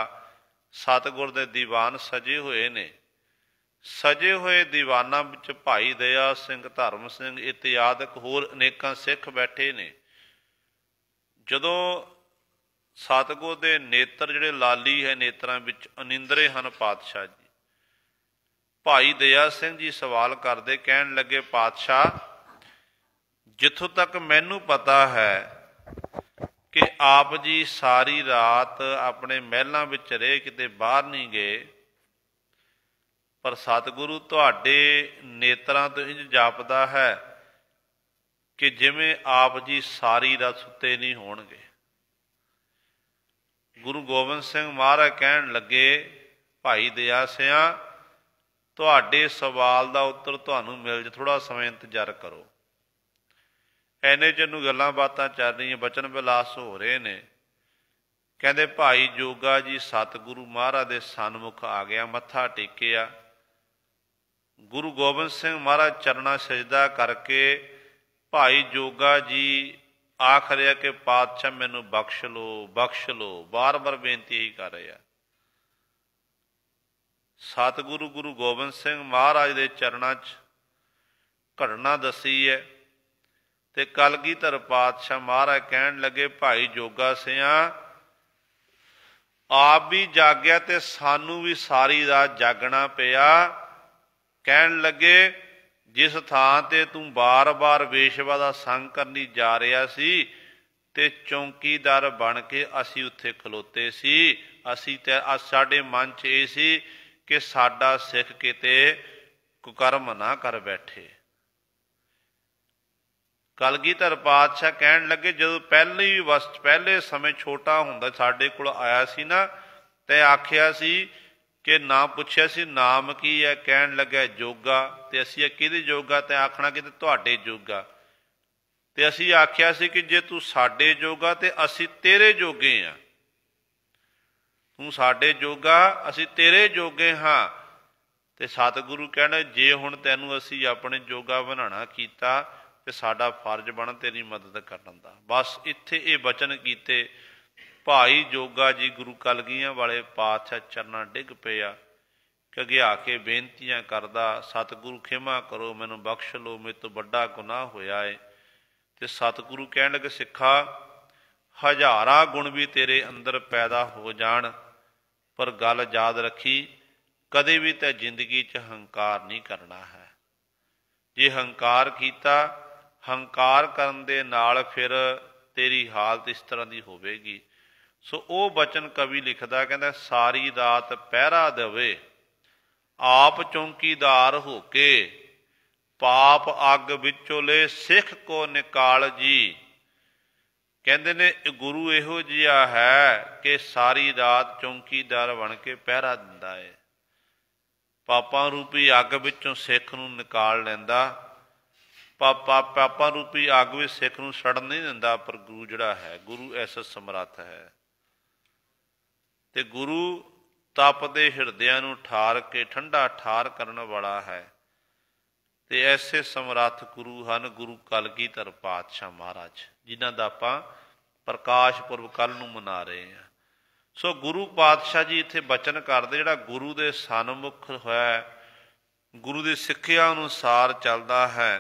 ਸਤਿਗੁਰ ਦੇ ਦੀਵਾਨ ਸਜੇ ਹੋਏ ਨੇ। ਸਜੇ ਹੋਏ ਦੀਵਾਨਾਂ ਵਿੱਚ ਭਾਈ ਦਇਆ ਸਿੰਘ, ਧਰਮ ਸਿੰਘ ਇਤਿਆਦਿਕ ਹੋਰ ਅਨੇਕਾਂ ਸਿੱਖ ਬੈਠੇ ਨੇ। ਜਦੋਂ ਸਤਿਗੁਰ ਦੇ ਨੇਤਰ ਜਿਹੜੇ ਲਾਲੀ ਹੈ, ਨੇਤਰਾਂ ਵਿੱਚ ਅਨਿੰਦਰੇ ਹਨ ਪਾਤਸ਼ਾਹ ਜੀ। ਭਾਈ ਦਇਆ ਸਿੰਘ ਜੀ ਸਵਾਲ ਕਰਦੇ, ਕਹਿਣ ਲੱਗੇ, ਪਾਤਸ਼ਾਹ ਜਿੱਥੋਂ ਤੱਕ ਮੈਨੂੰ ਪਤਾ ਹੈ ਕਿ ਆਪ ਜੀ ਸਾਰੀ ਰਾਤ ਆਪਣੇ ਮਹਿਲਾਂ ਵਿੱਚ ਰਹੇ, ਕਿਤੇ ਬਾਹਰ ਨਹੀਂ ਗਏ, ਪਰ ਸਤਿਗੁਰੂ ਤੁਹਾਡੇ ਨੇਤਰਾਂ ਤੋਂ ਇੰਝ ਜਾਪਦਾ ਹੈ ਕਿ ਜਿਵੇਂ ਆਪ ਜੀ ਸਾਰੀ ਰਾਤ ਸੁੱਤੇ ਨਹੀਂ ਹੋਣਗੇ। ਗੁਰੂ ਗੋਬਿੰਦ ਸਿੰਘ ਮਹਾਰਾਜ ਕਹਿਣ ਲੱਗੇ, ਭਾਈ ਦਇਆ ਸਿਆਂ ਤੁਹਾਡੇ ਸਵਾਲ ਦਾ ਉੱਤਰ ਤੁਹਾਨੂੰ ਮਿਲ ਜਾ, ਥੋੜ੍ਹਾ ਸਮਾਂ ਇੰਤਜ਼ਾਰ ਕਰੋ। ਐਨੇ ਚ ਨੂੰ ਗੱਲਾਂ ਬਾਤਾਂ ਚੱਲ ਰਹੀਆਂ, ਬਚਨ ਵਿਲਾਸ ਹੋ ਰਹੇ ਨੇ। ਕਹਿੰਦੇ ਭਾਈ ਜੋਗਾ ਜੀ ਸਤਿਗੁਰੂ ਮਹਾਰਾਜ ਦੇ ਸਨਮੁਖ ਆ ਗਿਆ, ਮੱਥਾ ਟੇਕਿਆ। ਗੁਰੂ ਗੋਬਿੰਦ ਸਿੰਘ ਮਹਾਰਾਜ ਚਰਨਾਂ ਸਜਦਾ ਕਰਕੇ ਭਾਈ ਜੋਗਾ ਜੀ ਆਖ ਰਿਹਾ ਕਿ ਪਾਤਸ਼ਾਹ ਮੈਨੂੰ ਬਖਸ਼ ਲਓ, ਬਖਸ਼ ਲਓ, ਬਾਰ-ਬਾਰ ਬੇਨਤੀ ਇਹੀ ਕਰ ਰਿਹਾ। ਸਤਿਗੁਰੂ ਗੁਰੂ ਗੋਬਿੰਦ ਸਿੰਘ ਮਹਾਰਾਜ ਦੇ ਚਰਨਾਂ 'ਚ ਘਟਨਾ ਦੱਸੀ ਹੈ। ਤੇ ਕਲਗੀਧਰ ਪਾਤਸ਼ਾਹ ਮਹਾਰਾਜ ਕਹਿਣ ਲੱਗੇ, ਭਾਈ ਜੋਗਾ ਸਿਆਂ आप भी जाग्या ते सानू भी सारी रात जागना पिया। कहन लगे जिस थां ते तू बार बार वेशवा दा संग करनी जा रहा सी ते चौकीदार बन के असी उत्थे खलोते सी। असी ते साडे मन च ये सी कि साडा सिख किते कुकर्म ना कर बैठे। कलगीधर पातशाह कहन लगे जो पहले समय छोटा हुंदा साडे कोल आया सी ना ते आखिया सी कि ना पुछया सी नाम की है। कहन लगा जोगा। ते असी किहदे जोगा? ते आखना कि तुहाडे जोगा। ते असी आखिया सी कि जे तू साडे जोगा ते असी तेरे जोगे हाँ। तू साडे जोगा असी तेरे जोगे हाँ। ते सतगुरु कहना जे हुण तैनू असी अपने जोगा बनाना कीता ते साडा फर्ज बन तेरी मदद करन दा। बस इत्थे ये बचन कीते। भाई जोगा जी गुरु कलगियां वाले पातशाह चरना डिग पिया, घगिया के बेनतियां करदा, सतगुरु खिमा करो मैनू बख्श लो, मेरे तो बड़ा गुनाह होया है। ते सतगुरु कहन लगे सिखा हज़ारा गुण भी तेरे अंदर पैदा हो जान पर गल याद रखी कदे भी तै जिंदगी च हंकार नहीं करना है। जे हंकार किया हंकार करन दे नाल फिर तेरी हालत इस तरह की होवेगी। सो वो बचन कवि लिखदा कहंदा सारी रात पहरा देवे आप चौकीदार होके पाप अग विचोले सिख को निकाल जी। कहंदे ने गुरु इहो जिहा है कि सारी रात चौकीदार बन के पहरा दिंदा है। पापां रूपी अग विचों सिख नूं निकाल लैंदा। पापां रूपी अग विच सिख नूं सड़न नहीं दिंदा। पर गुरु जिहड़ा है गुरु ऐसा समर्थ है ते गुरु तपदे हिरदियां नूं ठार के ठंडा ठार करन वाला है। ते ऐसे समर्थ गुरु हन गुरु कलगीधर पातशाह महाराज जिन्हां दा आपां प्रकाश पुरब कल नूं मना रहे हैं। सो गुरु पातशाह जी इत्थे बचन करदे जिहड़ा गुरु दे सन्मुख है गुरु दी सिੱਖਿਆ अनुसार चलदा है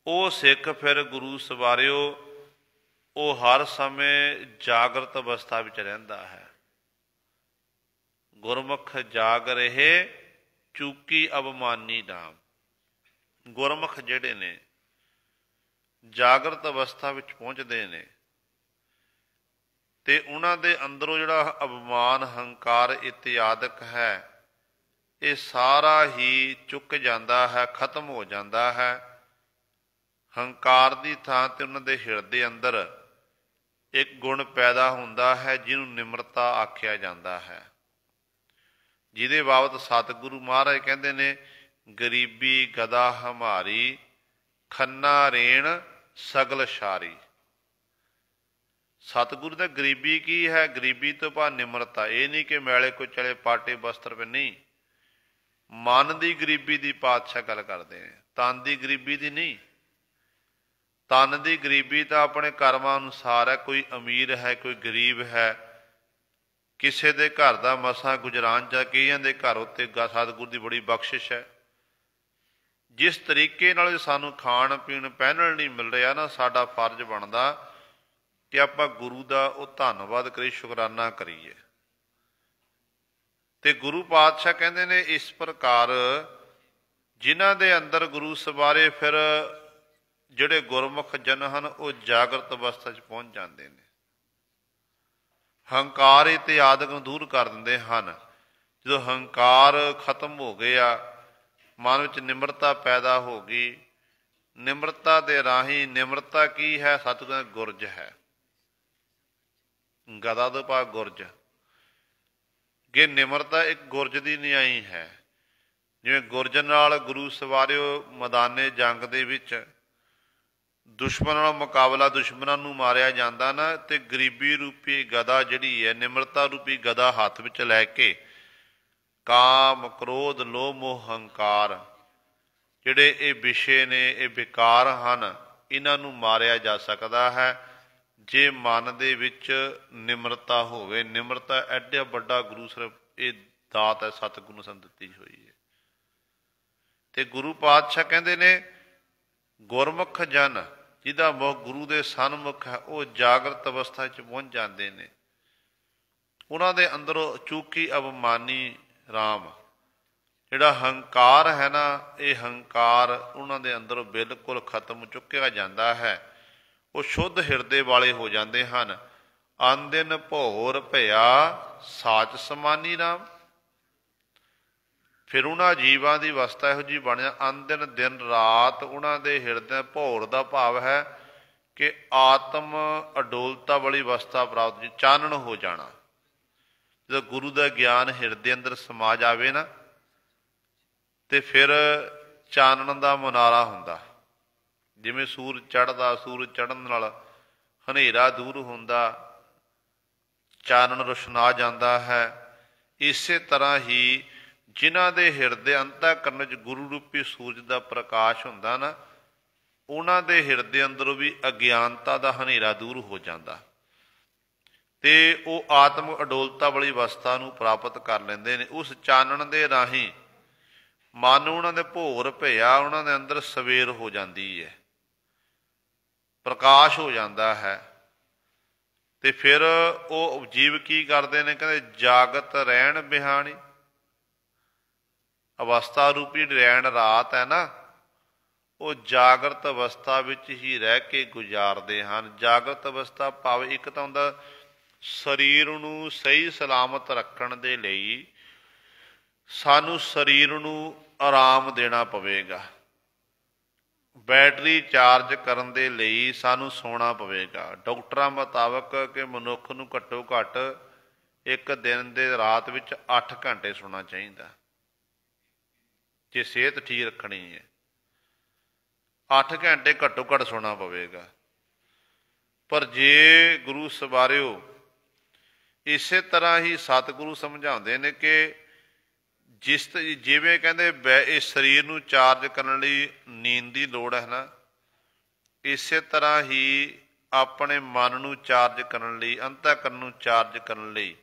वो सिख फिर गुरु सवारिओ वो हर समय जागृत अवस्था विच रहिंदा है। गुरमुख जाग रहे चूकी अवमानी नाम। गुरमुख जिहड़े ने जागृत अवस्था विच पहुंचदे ने ते उन्हां दे अंदरों जिहड़ा अवमान हंकार इत्यादक है ये सारा ही चुक जाता है खत्म हो जाता है। हंकार की थां ते उन्हां दे हिरदे अंदर एक गुण पैदा हुंदा है जिन्हों निम्रता आख्या जाता है। जिहदे बाबत सतगुरु महाराज कहते ने गरीबी गदा हमारी खन्ना रेण सगल शारी। सतगुरु दा गरीबी की है? गरीबी तो भाव निम्रता। ये नहीं कि मैले को चले पाटे वस्त्र पे नहीं। मन की गरीबी की पातशाह गल करते हैं तन की गरीबी की नहीं। तन की गरीबी तो अपने कर्मां अनुसार है। कोई अमीर है कोई गरीब है। किसी के घर का मसा गुजरान जा कईयां दे घर उत्ते सतगुरु की बड़ी बख्शिश है। जिस तरीके नाल सानू खाण पीण पहनण नहीं मिल रहा ना साडा फर्ज बनता कि आपां गुरु का वो धन्नवाद करिए शुकराना करिए। ते गुरु पातशाह कहते ने इस प्रकार जिन्हां दे अंदर गुरु सवारे फिर जिहड़े गुरमुख जन हन वो जागृत अवस्था च पहुँच जाते हैं। हंकार इत्यादि दूर कर देंदे हन। जो हंकार खत्म हो गया मन में निम्रता पैदा हो गई। निम्रता दे राही निम्रता की है? सतगुर गुरज है। गदा तो पा गुरज कि निम्रता एक गुरज की न्याई है। जिवें गुरज नाल गुरु सवारिओ मैदाने जंग दे विच दुश्मन नाल मुकाबला दुश्मनों नूं मारिया जांदा ना ते गरीबी रूपी गदा जिहड़ी है निम्रता रूपी गदा हाथ विच लैके काम क्रोध लोभ मोह हंकार जिहड़े ये विषय ने ये विकार हन इन्हां नूं मारिया जा सकदा है जे मन दे विच निम्रता होवे। निम्रता एडा बड़ा गुरु सिर्फ ये दात है सतगुरु सन दित्ती होई है। ते गुरु पातशाह कहंदे ने गुरमुख जन जिहदा मुख गुरु दे सन्मुख है वो जागृत अवस्था च पहुँच जाते हैं। ਉਹਨਾਂ ਦੇ ਅੰਦਰੋਂ ਚੂਕੀ ਅਭਿਮਾਨੀ ਰਾਮ, ਜਿਹੜਾ ਹੰਕਾਰ ਹੈ ਨਾ, ਇਹ ਹੰਕਾਰ ਉਹਨਾਂ ਦੇ ਅੰਦਰੋਂ ਬਿਲਕੁਲ ਖਤਮ ਚੁੱਕਿਆ ਜਾਂਦਾ ਹੈ। ਉਹ ਸ਼ੁੱਧ ਹਿਰਦੇ ਵਾਲੇ ਹੋ ਜਾਂਦੇ ਹਨ। ਆਂਦਿਨ ਭੋਰ ਭਇਆ ਸਾਚ ਸਮਾਨੀ ਰਾਮ। ਫਿਰ ਉਹਨਾਂ ਜੀਵਾਂ ਦੀ ਅਵਸਥਾ ਇਹੋ ਜਿਹੀ ਬਣ ਜਾ, ਆਂਦਿਨ ਦਿਨ ਰਾਤ ਉਹਨਾਂ ਦੇ ਹਿਰਦੇ, ਭੋਰ ਦਾ ਭਾਵ ਹੈ ਕਿ ਆਤਮ ਅਡੋਲਤਾ ਵਾਲੀ ਅਵਸਥਾ ਪ੍ਰਾਪਤ, ਜੀ ਚਾਨਣ ਹੋ ਜਾਣਾ। ਜਦੋਂ ਗੁਰੂ ਦਾ ਗਿਆਨ ਹਿਰਦੇ ਅੰਦਰ ਸਮਾ ਜਾਵੇ ਨਾ, ਤੇ ਫਿਰ ਚਾਨਣ ਦਾ ਮੁਨਾਰਾ ਹੁੰਦਾ। ਜਿਵੇਂ ਸੂਰਜ ਚੜ੍ਹਦਾ, ਸੂਰਜ ਚੜ੍ਹਨ ਨਾਲ ਹਨੇਰਾ ਦੂਰ ਹੁੰਦਾ, ਚਾਨਣ ਰੁਸ਼ਨਾ ਜਾਂਦਾ ਹੈ। ਇਸੇ ਤਰ੍ਹਾਂ ਹੀ ਜਿਨ੍ਹਾਂ ਦੇ ਹਿਰਦੇ ਅੰਤःਕਰਨ 'ਚ ਗੁਰੂ ਰੂਪੀ ਸੂਰਜ ਦਾ ਪ੍ਰਕਾਸ਼ ਹੁੰਦਾ ਨਾ, ਉਹਨਾਂ ਦੇ ਹਿਰਦੇ ਅੰਦਰੋਂ ਵੀ ਅਗਿਆਨਤਾ ਦਾ ਹਨੇਰਾ ਦੂਰ ਹੋ ਜਾਂਦਾ, ਤੇ ਉਹ ਆਤਮ ਅਡੋਲਤਾ ਵਾਲੀ ਅਵਸਥਾ ਨੂੰ ਪ੍ਰਾਪਤ ਕਰ ਲੈਂਦੇ ਨੇ। ਉਸ ਚਾਨਣ ਦੇ ਰਾਹੀਂ ਮਨ ਉਹਨਾਂ ਦੇ ਭੋਰ ਭਇਆ, ਉਹਨਾਂ ਦੇ ਅੰਦਰ ਸਵੇਰ ਹੋ ਜਾਂਦੀ ਹੈ, ਪ੍ਰਕਾਸ਼ ਹੋ ਜਾਂਦਾ ਹੈ। ਤੇ ਫਿਰ ਉਹ ਜੀਵ ਕੀ ਕਰਦੇ ਨੇ, ਕਹਿੰਦੇ ਜਾਗਤ ਰਹਿਣ ਬਿਹਾਣੀ। ਅਵਸਥਾ ਰੂਪੀ ਰਹਿਣ ਰਾਤ ਹੈ ਨਾ, ਉਹ ਜਾਗਰਤ ਅਵਸਥਾ ਵਿੱਚ ਹੀ ਰਹਿ ਕੇ ਗੁਜ਼ਾਰਦੇ ਹਨ। ਜਾਗਰਤ ਅਵਸਥਾ ਭਾਵ ਇੱਕ ਤਾਂ ਹੁੰਦਾ ਸਰੀਰ ਨੂੰ ਸਹੀ ਸਲਾਮਤ ਰੱਖਣ ਦੇ ਲਈ ਸਾਨੂੰ ਸਰੀਰ ਨੂੰ ਆਰਾਮ ਦੇਣਾ ਪਵੇਗਾ। ਬੈਟਰੀ ਚਾਰਜ ਕਰਨ ਦੇ ਲਈ ਸਾਨੂੰ ਸੌਣਾ ਪਵੇਗਾ। ਡਾਕਟਰਾਂ ਮੁਤਾਬਕ ਕਿ ਮਨੁੱਖ ਨੂੰ ਘੱਟੋ ਘੱਟ ਇੱਕ ਦਿਨ ਦੇ ਰਾਤ ਵਿੱਚ 8 ਘੰਟੇ ਸੌਣਾ ਚਾਹੀਦਾ ਜੇ ਸਿਹਤ ਠੀਕ ਰੱਖਣੀ ਹੈ। 8 ਘੰਟੇ ਘੱਟੋ ਘੱਟ ਸੌਣਾ ਪਵੇਗਾ। ਪਰ ਜੇ ਗੁਰੂ ਸਵਾਰਿਓ, ਇਸੇ ਤਰ੍ਹਾਂ ਹੀ ਸਤਿਗੁਰੂ ਸਮਝਾਉਂਦੇ ਨੇ ਕਿ ਜਿਵੇਂ ਕਹਿੰਦੇ ਇਸ ਸਰੀਰ ਨੂੰ ਚਾਰਜ ਕਰਨ ਲਈ ਨੀਂਦ ਦੀ ਲੋੜ ਹੈ ਨਾ, ਇਸੇ ਤਰ੍ਹਾਂ ਹੀ ਆਪਣੇ ਮਨ ਨੂੰ ਚਾਰਜ ਕਰਨ ਲਈ, ਅੰਤःਕਰਨ ਨੂੰ ਚਾਰਜ ਕਰਨ ਲਈ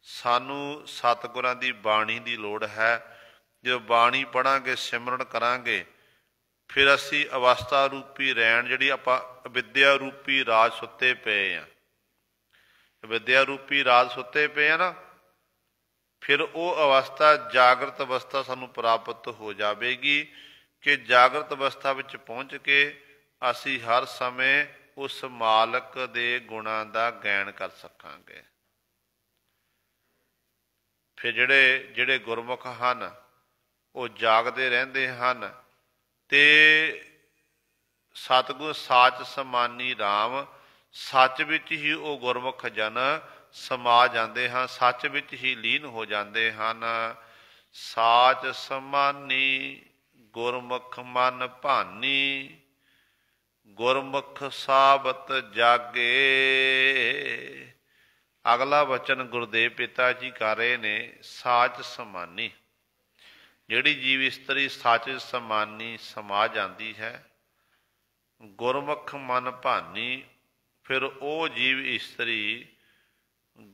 ਸਾਨੂੰ ਸਤਿਗੁਰਾਂ ਦੀ ਬਾਣੀ ਦੀ ਲੋੜ ਹੈ। ਜਦੋਂ ਬਾਣੀ ਪੜ੍ਹਾਂਗੇ, ਸਿਮਰਨ ਕਰਾਂਗੇ, ਫਿਰ ਅਸੀਂ ਅਵਸਥਾ ਰੂਪੀ ਰਹਿਣ, ਜਿਹੜੀ ਆਪਾਂ ਵਿਦਿਆ ਰੂਪੀ ਰਾਜ ਸੁੱਤੇ ਪਏ ਆ, ਵਿਦਿਆ ਰੂਪੀ ਰਾਜ ਸੁੱਤੇ ਪਏ ਆ ਨਾ, ਫਿਰ ਉਹ ਅਵਸਥਾ ਜਾਗਰਤ ਅਵਸਥਾ ਸਾਨੂੰ ਪ੍ਰਾਪਤ ਹੋ ਜਾਵੇਗੀ ਕਿ ਜਾਗਰਤ ਅਵਸਥਾ ਵਿੱਚ ਪਹੁੰਚ ਕੇ ਅਸੀਂ ਹਰ ਸਮੇਂ ਉਸ ਮਾਲਕ ਦੇ ਗੁਣਾਂ ਦਾ ਗਾਇਨ ਕਰ ਸਕਾਂਗੇ। ਫਿਰ ਜਿਹੜੇ ਗੁਰਮੁਖ ਹਨ ਉਹ ਜਾਗਦੇ ਰਹਿੰਦੇ ਹਨ, ਤੇ ਸਤਿਗੁਰ ਸਾਚ ਸਮਾਨੀ ਰਾਮ, ਸੱਚ ਵਿੱਚ ਹੀ ਉਹ ਗੁਰਮੁਖ ਜਨ ਸਮਾ ਜਾਂਦੇ ਹਨ, ਸੱਚ ਵਿੱਚ ਹੀ ਲੀਨ ਹੋ ਜਾਂਦੇ ਹਨ। ਸਾਚ ਸਮਾਨੀ ਗੁਰਮੁਖ ਮਨ ਭਾਨੀ, ਗੁਰਮੁਖ ਸਾਬਤ ਜਾਗੇ। ਅਗਲਾ ਵਚਨ ਗੁਰਦੇਵ ਪਿਤਾ ਜੀ ਕਰ ਰਹੇ ਨੇ, ਸਾਚ ਸਮਾਨੀ। ਜਿਹੜੀ ਜੀਵ ਇਸਤਰੀ ਸੱਚ ਸਮਾਨੀ ਸਮਾ ਜਾਂਦੀ ਹੈ, ਗੁਰਮੁਖ ਮਨ ਭਾਨੀ, ਫਿਰ ਉਹ ਜੀਵ ਇਸਤਰੀ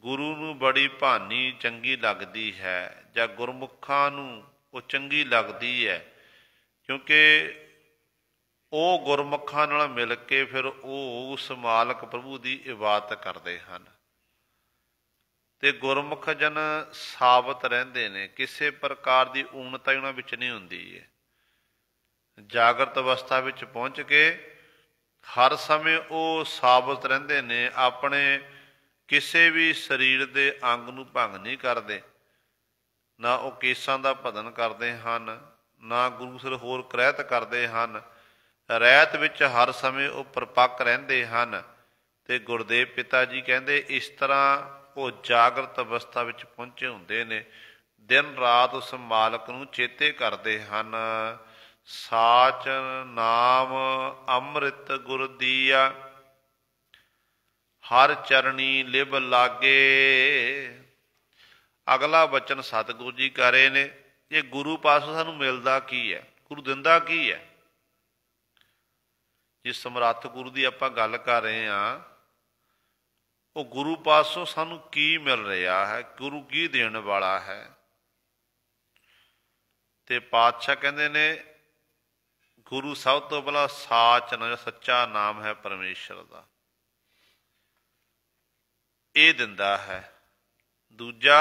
ਗੁਰੂ ਨੂੰ ਬੜੀ ਭਾਨੀ ਚੰਗੀ ਲੱਗਦੀ ਹੈ, ਜਾਂ ਗੁਰਮੁਖਾਂ ਨੂੰ ਉਹ ਚੰਗੀ ਲੱਗਦੀ ਹੈ, ਕਿਉਂਕਿ ਉਹ ਗੁਰਮੁਖਾਂ ਨਾਲ ਮਿਲ ਕੇ ਫਿਰ ਉਹ ਉਸ ਮਾਲਕ ਪ੍ਰਭੂ ਦੀ ਇਬਾਦਤ ਕਰਦੇ ਹਨ। ਤੇ ਗੁਰਮੁਖ ਜਨ ਸਾਬਤ ਰਹਿੰਦੇ ਨੇ, ਕਿਸੇ ਪ੍ਰਕਾਰ ਦੀ ਊਣਤਾ ਉਹਨਾਂ ਵਿੱਚ ਨਹੀਂ ਹੁੰਦੀ ਹੈ। ਜਾਗਰਤ ਅਵਸਥਾ ਵਿੱਚ ਪਹੁੰਚ ਕੇ ਹਰ ਸਮੇਂ ਉਹ ਸਾਬਤ ਰਹਿੰਦੇ ਨੇ, ਆਪਣੇ ਕਿਸੇ ਵੀ ਸਰੀਰ ਦੇ ਅੰਗ ਨੂੰ ਭੰਗ ਨਹੀਂ ਕਰਦੇ, ਨਾ ਉਹ ਕੇਸਾਂ ਦਾ ਭਦਨ ਕਰਦੇ ਹਨ, ਨਾ ਗੁਰੂ ਸਿਰ ਹੋਰ ਕ੍ਰਹਿਤ ਕਰਦੇ ਹਨ। ਰਹਿਤ ਵਿੱਚ ਹਰ ਸਮੇਂ ਉਹ ਪਰਪੱਕ ਰਹਿੰਦੇ ਹਨ। ਤੇ ਗੁਰਦੇਵ ਪਿਤਾ ਜੀ ਕਹਿੰਦੇ ਇਸ ਤਰ੍ਹਾਂ ਉਹ ਜਾਗਰਤ ਅਵਸਥਾ ਵਿੱਚ ਪਹੁੰਚੇ ਹੁੰਦੇ ਨੇ, ਦਿਨ ਰਾਤ ਉਸ ਮਾਲਕ ਨੂੰ ਚੇਤੇ ਕਰਦੇ ਹਨ। ਸਾਚ ਨਾਮ ਅੰਮ੍ਰਿਤ ਗੁਰ ਦੀਆ, ਹਰ ਚਰਣੀ ਲਿਵ ਲਾਗੇ। ਅਗਲਾ ਬਚਨ ਸਤਿਗੁਰੂ ਜੀ ਕਰ ਰਹੇ ਨੇ, ਇਹ ਗੁਰੂ ਪਾਸੋਂ ਸਾਨੂੰ ਮਿਲਦਾ ਕੀ ਹੈ, ਗੁਰੂ ਦਿੰਦਾ ਕੀ ਹੈ। ਜਿਸ ਸਮਰੱਥ ਗੁਰੂ ਦੀ ਆਪਾਂ ਗੱਲ ਕਰ ਰਹੇ ਹਾਂ, ਉਹ ਗੁਰੂ ਪਾਸੋਂ ਸਾਨੂੰ ਕੀ ਮਿਲ ਰਿਹਾ ਹੈ, ਗੁਰੂ ਕੀ ਦੇਣ ਵਾਲਾ ਹੈ। ਤੇ ਪਾਤਸ਼ਾਹ ਕਹਿੰਦੇ ਨੇ, ਗੁਰੂ ਸਭ ਤੋਂ ਪਹਿਲਾਂ ਸਾਚ ਨਾ, ਸੱਚਾ ਨਾਮ ਹੈ ਪਰਮੇਸ਼ਰ ਦਾ, ਇਹ ਦਿੰਦਾ ਹੈ। ਦੂਜਾ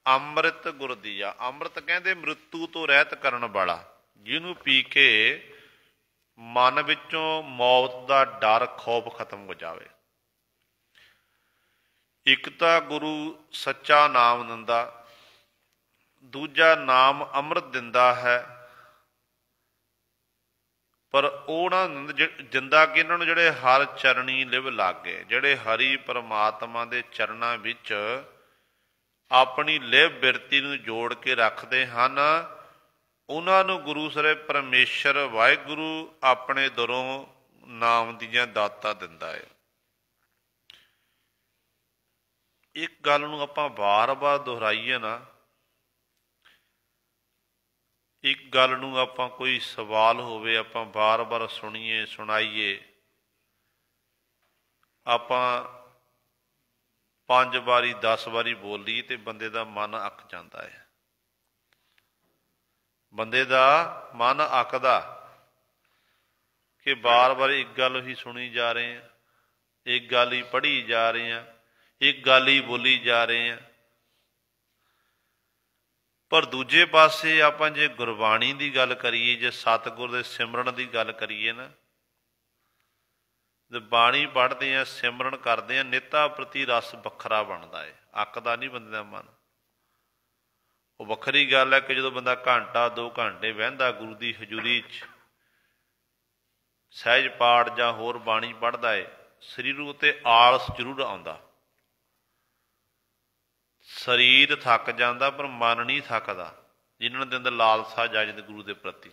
ਅੰਮ੍ਰਿਤ ਗੁਰ ਦੀਆ। ਅੰਮ੍ਰਿਤ ਕਹਿੰਦੇ ਮ੍ਰਿਤੂ ਤੋਂ ਰਹਿਤ ਕਰਨ ਵਾਲਾ, ਜਿਹਨੂੰ ਪੀ ਕੇ ਮਨ ਵਿੱਚੋਂ ਮੌਤ ਦਾ ਡਰ ਖੌਫ ਖਤਮ ਹੋ ਜਾਵੇ। ਇੱਕ ਤਾਂ ਗੁਰੂ ਸੱਚਾ ਨਾਮ ਦਿੰਦਾ, ਦੂਜਾ ਨਾਮ ਅੰਮ੍ਰਿਤ ਦਿੰਦਾ ਹੈ। ਪਰ ਉਹ ਨਾ ਦਿੰਦਾ ਕਿ ਇਹਨਾਂ ਨੂੰ ਜਿਹੜੇ ਹਰ ਚਰਣੀ ਲਿਵ ਲਾਗੇ, ਜਿਹੜੇ ਹਰੀ ਪਰਮਾਤਮਾ ਦੇ ਚਰਨਾਂ ਵਿੱਚ ਆਪਣੀ ਲਿਵ ਬਿਰਤੀ ਨੂੰ ਜੋੜ ਕੇ ਰੱਖਦੇ ਹਨ, ਉਹਨਾਂ ਨੂੰ ਗੁਰੂ ਸਰੇ ਪਰਮੇਸ਼ਰ ਵਾਹਿਗੁਰੂ ਆਪਣੇ ਦਰੋਂ ਨਾਮ ਦੀਆਂ ਦਾਤਾਂ ਦਿੰਦਾ ਹੈ। ਇੱਕ ਗੱਲ ਨੂੰ ਆਪਾਂ ਵਾਰ-ਵਾਰ ਦੁਹਰਾਈਏ ਨਾ, ਇੱਕ ਗੱਲ ਨੂੰ ਆਪਾਂ ਕੋਈ ਸਵਾਲ ਹੋਵੇ ਆਪਾਂ ਵਾਰ-ਵਾਰ ਸੁਣੀਏ ਸੁਣਾਈਏ, ਆਪਾਂ 5 ਵਾਰੀ 10 ਵਾਰੀ ਬੋਲੀ ਤੇ ਬੰਦੇ ਦਾ ਮਨ ਅੱਕ ਜਾਂਦਾ ਹੈ। ਬੰਦੇ ਦਾ ਮਨ ਅੱਕਦਾ ਕਿ ਵਾਰ-ਵਾਰ ਇੱਕ ਗੱਲ ਹੀ ਸੁਣੀ ਜਾ ਰਹੇ ਹਾਂ, ਇੱਕ ਗੱਲ ਹੀ ਪੜ੍ਹੀ ਜਾ ਰਹੇ ਹਾਂ, ਇੱਕ ਗੱਲ ਹੀ ਬੋਲੀ ਜਾ ਰਹੇ ਹਾਂ। ਪਰ ਦੂਜੇ ਪਾਸੇ ਆਪਾਂ ਜੇ ਗੁਰਬਾਣੀ ਦੀ ਗੱਲ ਕਰੀਏ, ਜੇ ਸਤਿਗੁਰ ਦੇ ਸਿਮਰਨ ਦੀ ਗੱਲ ਕਰੀਏ ਨਾ, ਜੇ ਬਾਣੀ ਪੜ੍ਹਦੇ ਹਾਂ, ਸਿਮਰਨ ਕਰਦੇ ਹਾਂ, ਨਿੱਤਾ ਪ੍ਰਤੀ ਰਸ ਵੱਖਰਾ ਬਣਦਾ ਹੈ, ਅੱਕਦਾ ਨਹੀਂ ਬੰਦੇ ਦਾ ਮਨ। ਉਹ ਵੱਖਰੀ ਗੱਲ ਹੈ ਕਿ ਜਦੋਂ ਬੰਦਾ ਘੰਟਾ 2 ਘੰਟੇ ਬਹਿੰਦਾ ਗੁਰੂ ਦੀ ਹਜ਼ੂਰੀ 'ਚ, ਸਹਿਜ ਪਾਠ ਜਾਂ ਹੋਰ ਬਾਣੀ ਪੜ੍ਹਦਾ ਹੈ, ਸਰੀਰ ਉੱਤੇ ਆਲਸ ਜ਼ਰੂਰ ਆਉਂਦਾ, ਸਰੀਰ ਥੱਕ ਜਾਂਦਾ ਪਰ ਮਨ ਨਹੀਂ ਥੱਕਦਾ, ਜਿਹਨਾਂ ਦੇ ਅੰਦਰ ਲਾਲਸਾ ਜਾਜਦ ਗੁਰੂ ਦੇ ਪ੍ਰਤੀ।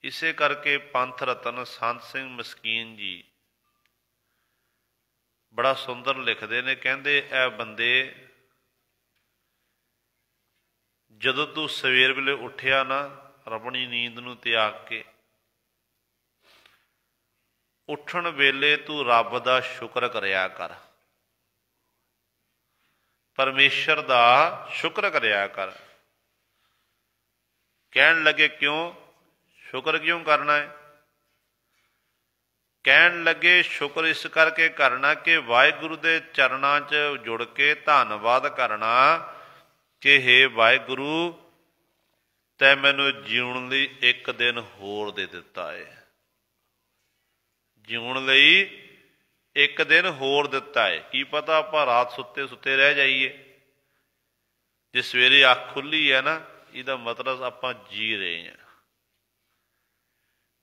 ਇਸੇ ਕਰਕੇ ਪੰਥ ਰਤਨ ਸੰਤ ਸਿੰਘ ਮਸਕੀਨ ਜੀ ਬੜਾ ਸੁੰਦਰ ਲਿਖਦੇ ਨੇ, ਕਹਿੰਦੇ ਇਹ ਬੰਦੇ ਜਦੋਂ ਤੂੰ ਸਵੇਰ ਵੇਲੇ ਉੱਠਿਆ ਨਾ, ਆਪਣੀ ਨੀਂਦ ਨੂੰ ਤਿਆਗ ਕੇ ਉੱਠਣ ਵੇਲੇ ਤੂੰ ਰੱਬ ਦਾ ਸ਼ੁਕਰ ਕਰਿਆ ਕਰ, ਪਰਮੇਸ਼ਰ ਦਾ ਸ਼ੁਕਰ ਕਰਿਆ ਕਰ। ਕਹਿਣ ਲੱਗੇ ਕਿਉਂ ਸ਼ੁਕਰ ਕਿਉਂ ਕਰਨਾ ਹੈ? ਕਹਿਣ ਲੱਗੇ ਸ਼ੁਕਰ ਇਸ ਕਰਕੇ ਕਰਨਾ ਕਿ ਵਾਹਿਗੁਰੂ ਦੇ ਚਰਨਾਂ 'ਚ ਜੁੜ ਕੇ ਧੰਨਵਾਦ ਕਰਨਾ ਕਿ ਹੇ ਵਾਹਿਗੁਰੂ ਤੈਂ ਮੈਨੂੰ ਜਿਉਣ ਲਈ ਇੱਕ ਦਿਨ ਹੋਰ ਦੇ ਦਿੱਤਾ ਹੈ, ਜਿਉਣ ਲਈ ਇੱਕ ਦਿਨ ਹੋਰ ਦਿੱਤਾ ਹੈ। ਕੀ ਪਤਾ ਆਪਾਂ ਰਾਤ ਸੁੱਤੇ ਸੁੱਤੇ ਰਹਿ ਜਾਈਏ, ਜੇ ਸਵੇਰੇ ਅੱਖ ਖੁੱਲੀ ਹੈ ਨਾ, ਇਹਦਾ ਮਤਲਬ ਆਪਾਂ ਜੀ ਰਹੇ ਹਾਂ।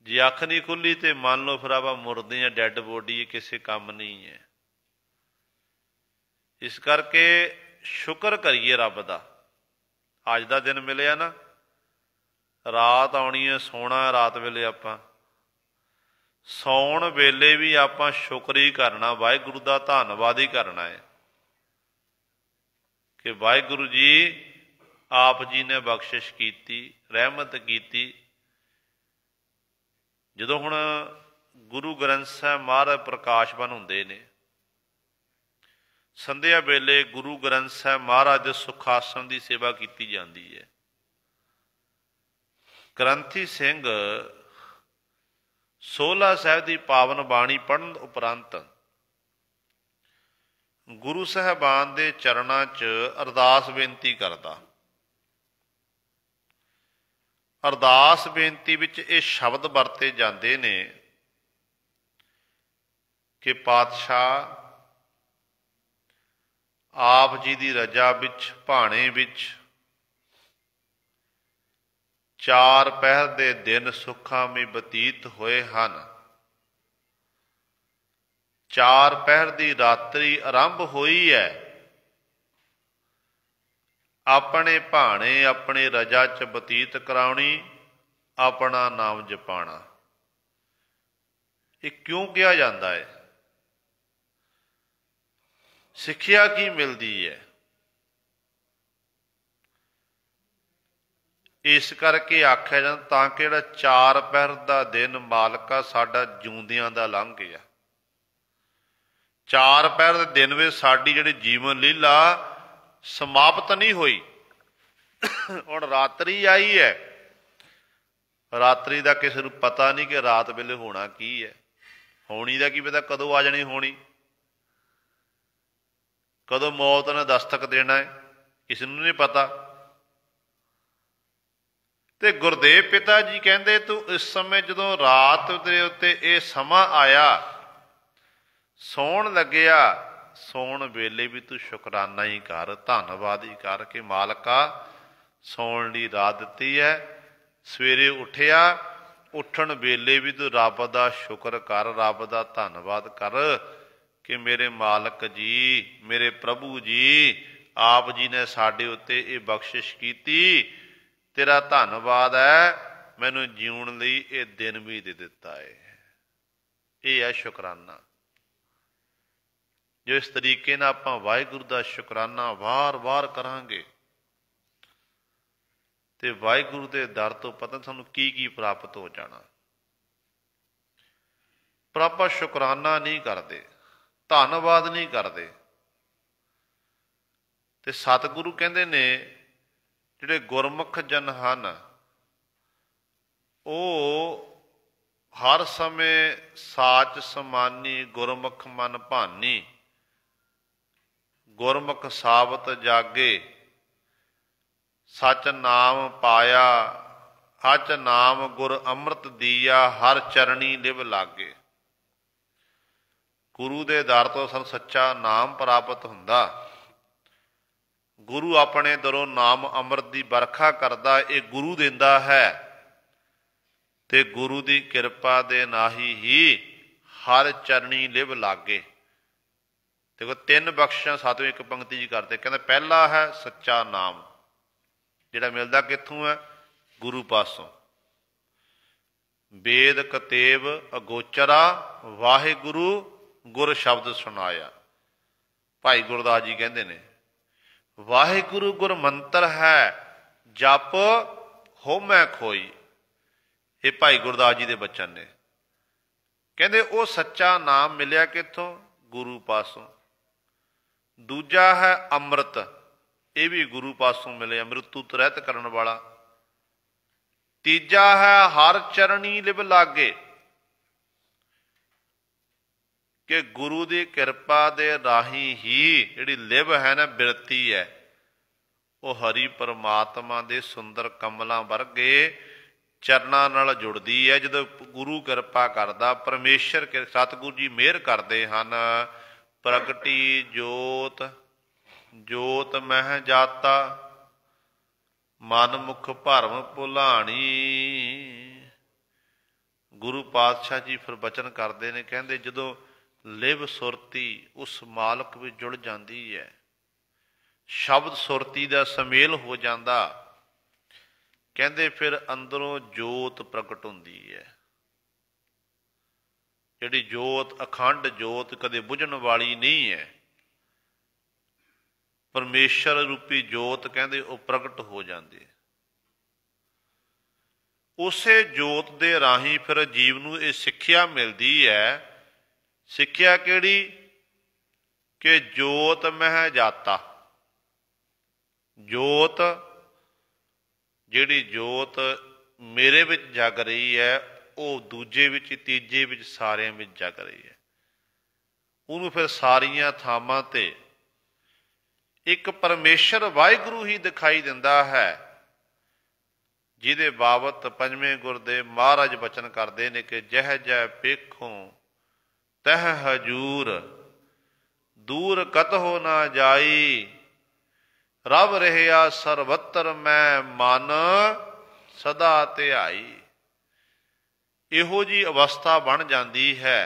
ਜੇ ਅੱਖ ਨਹੀਂ ਖੁੱਲੀ ਤੇ ਮੰਨ ਲਓ ਫਿਰ ਆਪਾਂ ਮੁਰਦੇ ਹਾਂ, ਡੈਡ ਬੋਡੀ, ਕਿਸੇ ਕੰਮ ਨਹੀਂ ਹੈ। ਇਸ ਕਰਕੇ ਸ਼ੁਕਰ ਕਰੀਏ ਰੱਬ ਦਾ, ਅੱਜ ਦਾ ਦਿਨ ਮਿਲਿਆ ਨਾ, ਰਾਤ ਆਉਣੀ ਹੈ, ਸੌਣਾ ਰਾਤ ਵੇਲੇ, ਆਪਾਂ ਸੌਣ ਵੇਲੇ ਵੀ ਆਪਾਂ ਸ਼ੁਕਰ ਹੀ ਕਰਨਾ, ਵਾਹਿਗੁਰੂ ਦਾ ਧੰਨਵਾਦ ਹੀ ਕਰਨਾ ਹੈ ਕਿ ਵਾਹਿਗੁਰੂ ਜੀ ਆਪ ਜੀ ਨੇ ਬਖਸ਼ਿਸ਼ ਕੀਤੀ, ਰਹਿਮਤ ਕੀਤੀ। ਜਦੋਂ ਹੁਣ ਗੁਰੂ ਗ੍ਰੰਥ ਸਾਹਿਬ ਮਹਾਰਾਜ ਪ੍ਰਕਾਸ਼ਵਾਨ ਹੁੰਦੇ ਨੇ, ਸੰਧਿਆ ਵੇਲੇ ਗੁਰੂ ਗ੍ਰੰਥ ਸਾਹਿਬ ਮਹਾਰਾਜ ਦੇ ਸੁਖਾਸਨ ਦੀ ਸੇਵਾ ਕੀਤੀ ਜਾਂਦੀ ਹੈ। ਗ੍ਰੰਥੀ ਸਿੰਘ ਸੋਹਲਾ ਸਾਹਿਬ ਦੀ ਪਾਵਨ ਬਾਣੀ ਪੜ੍ਹਨ ਉਪਰੰਤ ਗੁਰੂ ਸਾਹਿਬਾਨ ਦੇ ਚਰਨਾਂ 'ਚ ਅਰਦਾਸ ਬੇਨਤੀ ਕਰਦਾ। ਅਰਦਾਸ ਬੇਨਤੀ ਵਿੱਚ ਇਹ ਸ਼ਬਦ ਵਰਤੇ ਜਾਂਦੇ ਨੇ ਕਿ ਪਾਤਸ਼ਾਹ ਆਪ ਜੀ ਦੀ ਰਜਾ ਵਿੱਚ ਭਾਣੇ ਵਿੱਚ 4 ਪਹਿਰ ਦੇ ਦਿਨ ਸੁੱਖਾਮੀ ਬਤੀਤ ਹੋਏ ਹਨ। 4 ਪਹਿਰ ਦੀ ਰਾਤਰੀ ਆਰੰਭ ਹੋਈ ਹੈ, ਆਪਣੇ ਭਾਣੇ ਆਪਣੇ ਰਜਾ 'ਚ ਬਤੀਤ ਕਰਾਉਣੀ, ਆਪਣਾ ਨਾਮ ਜਪਾਣਾ। ਇਹ ਕਿਉਂ ਕਿਹਾ ਜਾਂਦਾ ਹੈ? ਸਿੱਖਿਆ ਕੀ ਮਿਲਦੀ ਹੈ? ਇਸ ਕਰਕੇ ਆਖਿਆ ਜਾਂਦਾ ਤਾਂ ਕਿ ਜਿਹੜਾ 4 ਪਹਿਰ ਦਾ ਦਿਨ ਮਾਲਕਾ ਸਾਡਾ ਜਿਉਂਦਿਆਂ ਦਾ ਲੰਘ ਗਿਆ। 4 ਪਹਿਰ ਦੇ ਦਿਨ ਵਿੱਚ ਸਾਡੀ ਜਿਹੜੀ ਜੀਵਨ ਲੀਲਾ ਸਮਾਪਤ ਨਹੀਂ ਹੋਈ। ਹੁਣ ਰਾਤਰੀ ਆਈ ਹੈ, ਰਾਤਰੀ ਦਾ ਕਿਸੇ ਨੂੰ ਪਤਾ ਨਹੀਂ ਕਿ ਰਾਤ ਵੇਲੇ ਹੋਣਾ ਕੀ ਹੈ, ਹੋਣੀ ਦਾ ਕੀ ਪਤਾ ਕਦੋਂ ਆ ਜਾਣੀ ਹੋਣੀ। कदों मौत ने दस्तक देना है किसी नूं नहीं पता। ते गुरदेव पिता जी कहते तू इस समय जदों रात दे उत्ते ये समा आया सौण लग्या, सौण वेले भी तू शुकराना ही कर, धन्नवाद ही कर कि मालका सौण लई रात दित्ती है। सवेरे उठिया, उठण वेले भी तू रब दा शुकर कर, रब दा धन्नवाद कर कि मेरे मालक जी, मेरे प्रभु जी, आप जी ने साडे उत्ते ये बख्शिश कीती, तेरा धन्नवाद है, मैनू जीउण लई ये दिन भी दे दिता है। ये है शुकराना। जो इस तरीके नाल आपां वाहिगुरू दा शुकराना वार वार करांगे ते वाहिगुरू दे दर तो पता सानू की प्राप्त हो जाना। पर आपां शुकराना नहीं करते, धन्नवाद नहीं करते। ते सतगुरु कहंदे ने जिहड़े गुरमुख जन हन वो हर समय साच समानी, गुरमुख मन भानी, गुरमुख साबत जागे, सच नाम पाया, हच नाम गुर अमृत दिया, हर चरणी लिव लागे। गुरु दे दर तो ਸਾਨੂੰ सच्चा नाम प्राप्त हुंदा। गुरु अपने दरों नाम अमृत की बरखा करदा, ये गुरु दिंदा है ते गुरु की किरपा दे नाही ही हर चरणी लिव लागे। देखो तीन बख्शिशां सातों एक पंक्ति जी करते, कहते पहला है सच्चा नाम जिहड़ा मिलदा कित्थों है, गुरु पासों। वेद कतेब अगोचरा, वाहिगुरु गुर शब्द सुनाया। भाई गुरदास जी कहते ने वाहिगुरु गुर मंत्र है, जप होमै खोई। ये भाई गुरदास जी के बचन ने। कहते वो सच्चा नाम मिलिया कित्थों, गुरु पासों। दूजा है अमृत, ये भी गुरु पासों मिले, मृत्यु तो रहत करने वाला। तीजा है हर चरणी लिव लागे, कि गुरु की किरपा दे राही ही जिहड़ी लिव है ना, बिरती है, वो हरि परमात्मा दे सुंदर कमलों वर्गे चरना नाल जुड़दी है। जदों गुरु किरपा करदा, परमेश्वर सतगुरु जी मेहर करते हैं, प्रगटी जोत जोत मह जाता, मन मुख भरम भुलाणी। गुरु पातशाह जी फिर बचन करते हैं, कहते जदों लिव सुरती उस मालक में जुड़ जाती है, शब्द सुरती का समेल हो जाता, कहते फिर अंदरों जोत प्रगट होंदी है। जिहड़ी जोत अखंड जोत कदे बुझण वाली नहीं है, परमेश्वर रूपी जोत कहते वो प्रगट हो जाती है। उसे जोत दे राही फिर जीव नूं ये सिक्ख्या मिलती है। सिक्ख्या किहड़ी, कि जोत मह जाता। जोत जिहड़ी जोत मेरे विच जग रही है, वो दूजे विच, तीजे विच, सारियां विच जग रही है। उन्होंने फिर सारियां थावां ते एक परमेश्वर वाहिगुरू ही दिखाई दिंदा है, जिहदे बाबत पंजवें गुरदेव महाराज बचन करते हैं कि जह जह पेखों तह हजूर, दूर कतहो ना जाई, रब रहिया सर्वत्र मैं मन सदा ध्याई। इहो जी अवस्था बन जाती है।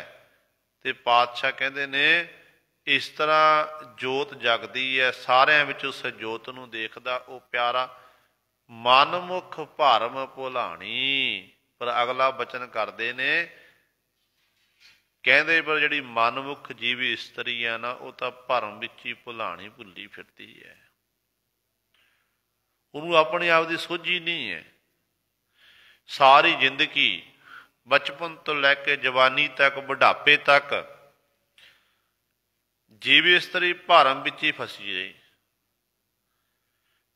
ते पातशाह कहते ने इस तरह जोत जगदी है, सारिਆਂ ਵਿੱਚ उस जोत ਨੂੰ देखदा वो प्यारा, मनमुख भरम भुलाणी। पर अगला बचन करते ने, कहते पर जिहड़ी मनमुख जीवी इस्तरी है ना, वो तो भरम विच ही भुलाणी भुली फिरती है। उन्होंने अपने आप की सोझी नहीं है। सारी जिंदगी बचपन तो लैके जवानी तक, बुढ़ापे तक जीवी इस्तरी भरम विच ही फसी रही,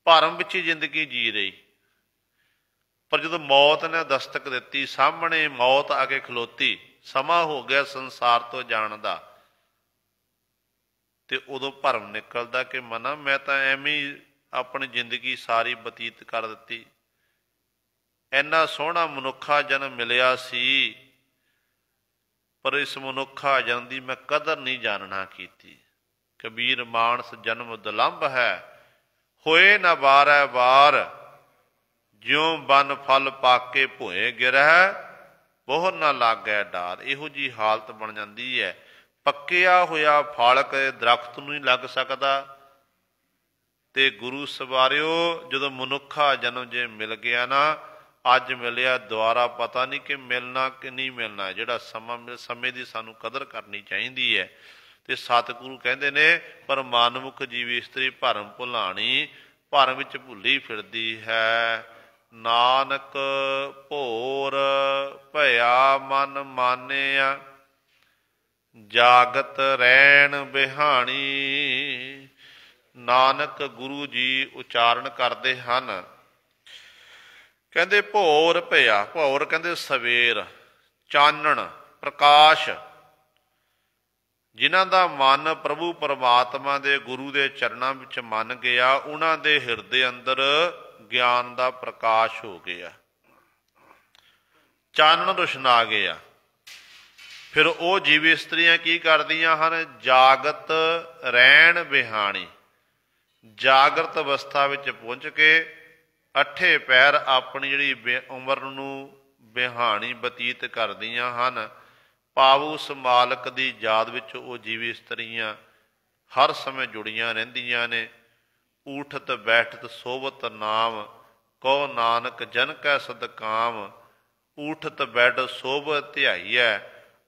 भरम विच ही जिंदगी जी रही। पर जदों मौत ने दस्तक दी, सामने मौत आके खलोती, समा हो गया संसार तो जाण दा, ਤੇ ਉਦੋਂ ਭਰਮ ਨਿਕਲਦਾ ਕਿ ਮਨਾ ਮੈਂ ਤਾਂ ਐਵੇਂ ਹੀ ਆਪਣੀ ਜ਼ਿੰਦਗੀ ਸਾਰੀ ਬਤੀਤ ਕਰ ਦਿੱਤੀ, ਇੰਨਾ ਸੋਹਣਾ ਮਨੁੱਖਾ ਜਨਮ ਮਿਲਿਆ ਸੀ, ਪਰ ਇਸ ਮਨੁੱਖਾ ਜਨਮ ਦੀ ਮੈਂ ਕਦਰ ਨਹੀਂ ਜਾਣਨਾ ਕੀਤੀ। ਕਬੀਰ ਮਾਨਸ ਜਨਮ ਦੁਲੰਭ ਹੈ, ਹੋਏ ਨਾ ਬਾਰੈ ਬਾਰ, ਜਿਉ ਬਨ ਫਲ ਪਾਕੇ ਭੋਏ ਗਿਰਹਿ, ਬਹੁ ਨਾ ਲਾਗੈ ਡਾਰ। ਇਹੋ ਜਿਹੀ ਹਾਲਤ ਬਣ ਜਾਂਦੀ ਹੈ। ਪੱਕਿਆ ਹੋਇਆ ਫਲ ਕਦੇ ਦਰਖਤ ਨੂੰ ਨਹੀਂ ਲੱਗ ਸਕਦਾ। ਤੇ ਗੁਰੂ ਸਵਾਰਿਓ, ਜਦੋਂ ਮਨੁੱਖਾ ਜਨਮ ਜੇ ਮਿਲ ਗਿਆ ਨਾ, ਅੱਜ ਮਿਲਿਆ, ਦੁਬਾਰਾ ਪਤਾ ਨਹੀਂ ਕਿ ਮਿਲਣਾ ਕਿ ਨਹੀਂ ਮਿਲਣਾ। ਜਿਹੜਾ ਸਮਾਂ ਸਮੇਂ ਦੀ ਸਾਨੂੰ ਕਦਰ ਕਰਨੀ ਚਾਹੀਦੀ ਹੈ। ਤੇ ਸਤਿਗੁਰੂ ਕਹਿੰਦੇ ਨੇ, ਪਰ ਮਨਮੁਖ ਜੀਵ ਇਸਤਰੀ ਭਰਮ ਭੁਲਾਣੀ, ਭਰਮ ਵਿੱਚ ਭੁੱਲੀ ਫਿਰਦੀ ਹੈ। ਨਾਨਕ ਭੋਰ ਭਇਆ ਮਨ ਮਾਨਿਆ, ਜਾਗਤ ਰਹਿਣ ਬਿਹਾਣੀ। ਨਾਨਕ ਗੁਰੂ ਜੀ ਉਚਾਰਨ ਕਰਦੇ ਹਨ, ਕਹਿੰਦੇ ਭੋਰ ਭਇਆ। ਭੋਰ ਕਹਿੰਦੇ ਸਵੇਰ, ਚਾਨਣ, ਪ੍ਰਕਾਸ਼। ਜਿਨ੍ਹਾਂ ਦਾ ਮਨ ਪ੍ਰਭੂ ਪਰਮਾਤਮਾ ਦੇ ਗੁਰੂ ਦੇ ਚਰਨਾਂ ਵਿੱਚ ਮੰਨ ਗਿਆ, ਉਹਨਾਂ ਦੇ ਹਿਰਦੇ ਅੰਦਰ ਗਿਆਨ ਦਾ ਪ੍ਰਕਾਸ਼ ਹੋ ਗਿਆ, ਚਾਨਣ ਰੁਸ਼ਨਾ ਗਿਆ। ਫਿਰ ਉਹ ਜੀਵ ਇਸਤਰੀਆਂ ਕੀ ਕਰਦੀਆਂ ਹਨ? ਜਾਗਤ ਰਹਿਣ ਬਿਹਾਣੀ। ਜਾਗਰਤ ਅਵਸਥਾ ਵਿੱਚ ਪਹੁੰਚ ਕੇ ਅੱਠੇ ਪੈਰ ਆਪਣੀ ਜਿਹੜੀ ਉਮਰ ਨੂੰ ਬਿਹਾਣੀ ਬਤੀਤ ਕਰਦੀਆਂ ਹਨ। ਭਾਵ ਉਸ ਮਾਲਕ ਦੀ ਯਾਦ ਵਿੱਚ ਉਹ ਜੀਵ ਇਸਤਰੀਆਂ ਹਰ ਸਮੇਂ ਜੁੜੀਆਂ ਰਹਿੰਦੀਆਂ ਨੇ। ਊਠਤ ਬੈਠਤ ਸੋਵਤ ਨਾਮ, ਕਉ ਨਾਨਕ ਜਨ ਕੈ ਸਦਕਾਮ। ਊਠਤ ਬੈਠ ਸੋਭ ਧਿਆਈਐ,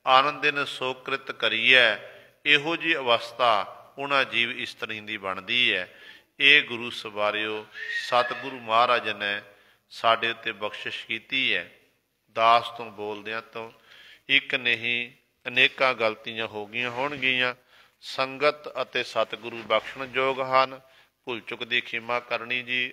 ਆਨੰਦਿਨ ਸੋਕ੍ਰਿਤ ਕਰੀਐ। ਇਹੋ ਜਿਹੀ ਅਵਸਥਾ ਉਹਨਾਂ ਜੀਵ ਇਸਤਰੀ ਦੀ ਬਣਦੀ ਹੈ। ਇਹ ਗੁਰੂ ਸਵਾਰਿਓ ਸਤਿਗੁਰੂ ਮਹਾਰਾਜ ਨੇ ਸਾਡੇ ਉੱਤੇ ਬਖਸ਼ਿਸ਼ ਕੀਤੀ ਹੈ। ਦਾਸ ਤੋਂ ਬੋਲਦਿਆਂ ਤੋਂ ਇੱਕ ਨਹੀਂ ਅਨੇਕਾਂ ਗਲਤੀਆਂ ਹੋ ਗਈਆਂ ਹੋਣਗੀਆਂ। ਸੰਗਤ ਅਤੇ ਸਤਿਗੁਰੂ ਬਖਸ਼ਣਯੋਗ ਹਨ। ਭੁੱਲ ਚੁੱਕ ਦੀ ਖਿਮਾ ਕਰਨੀ ਜੀ।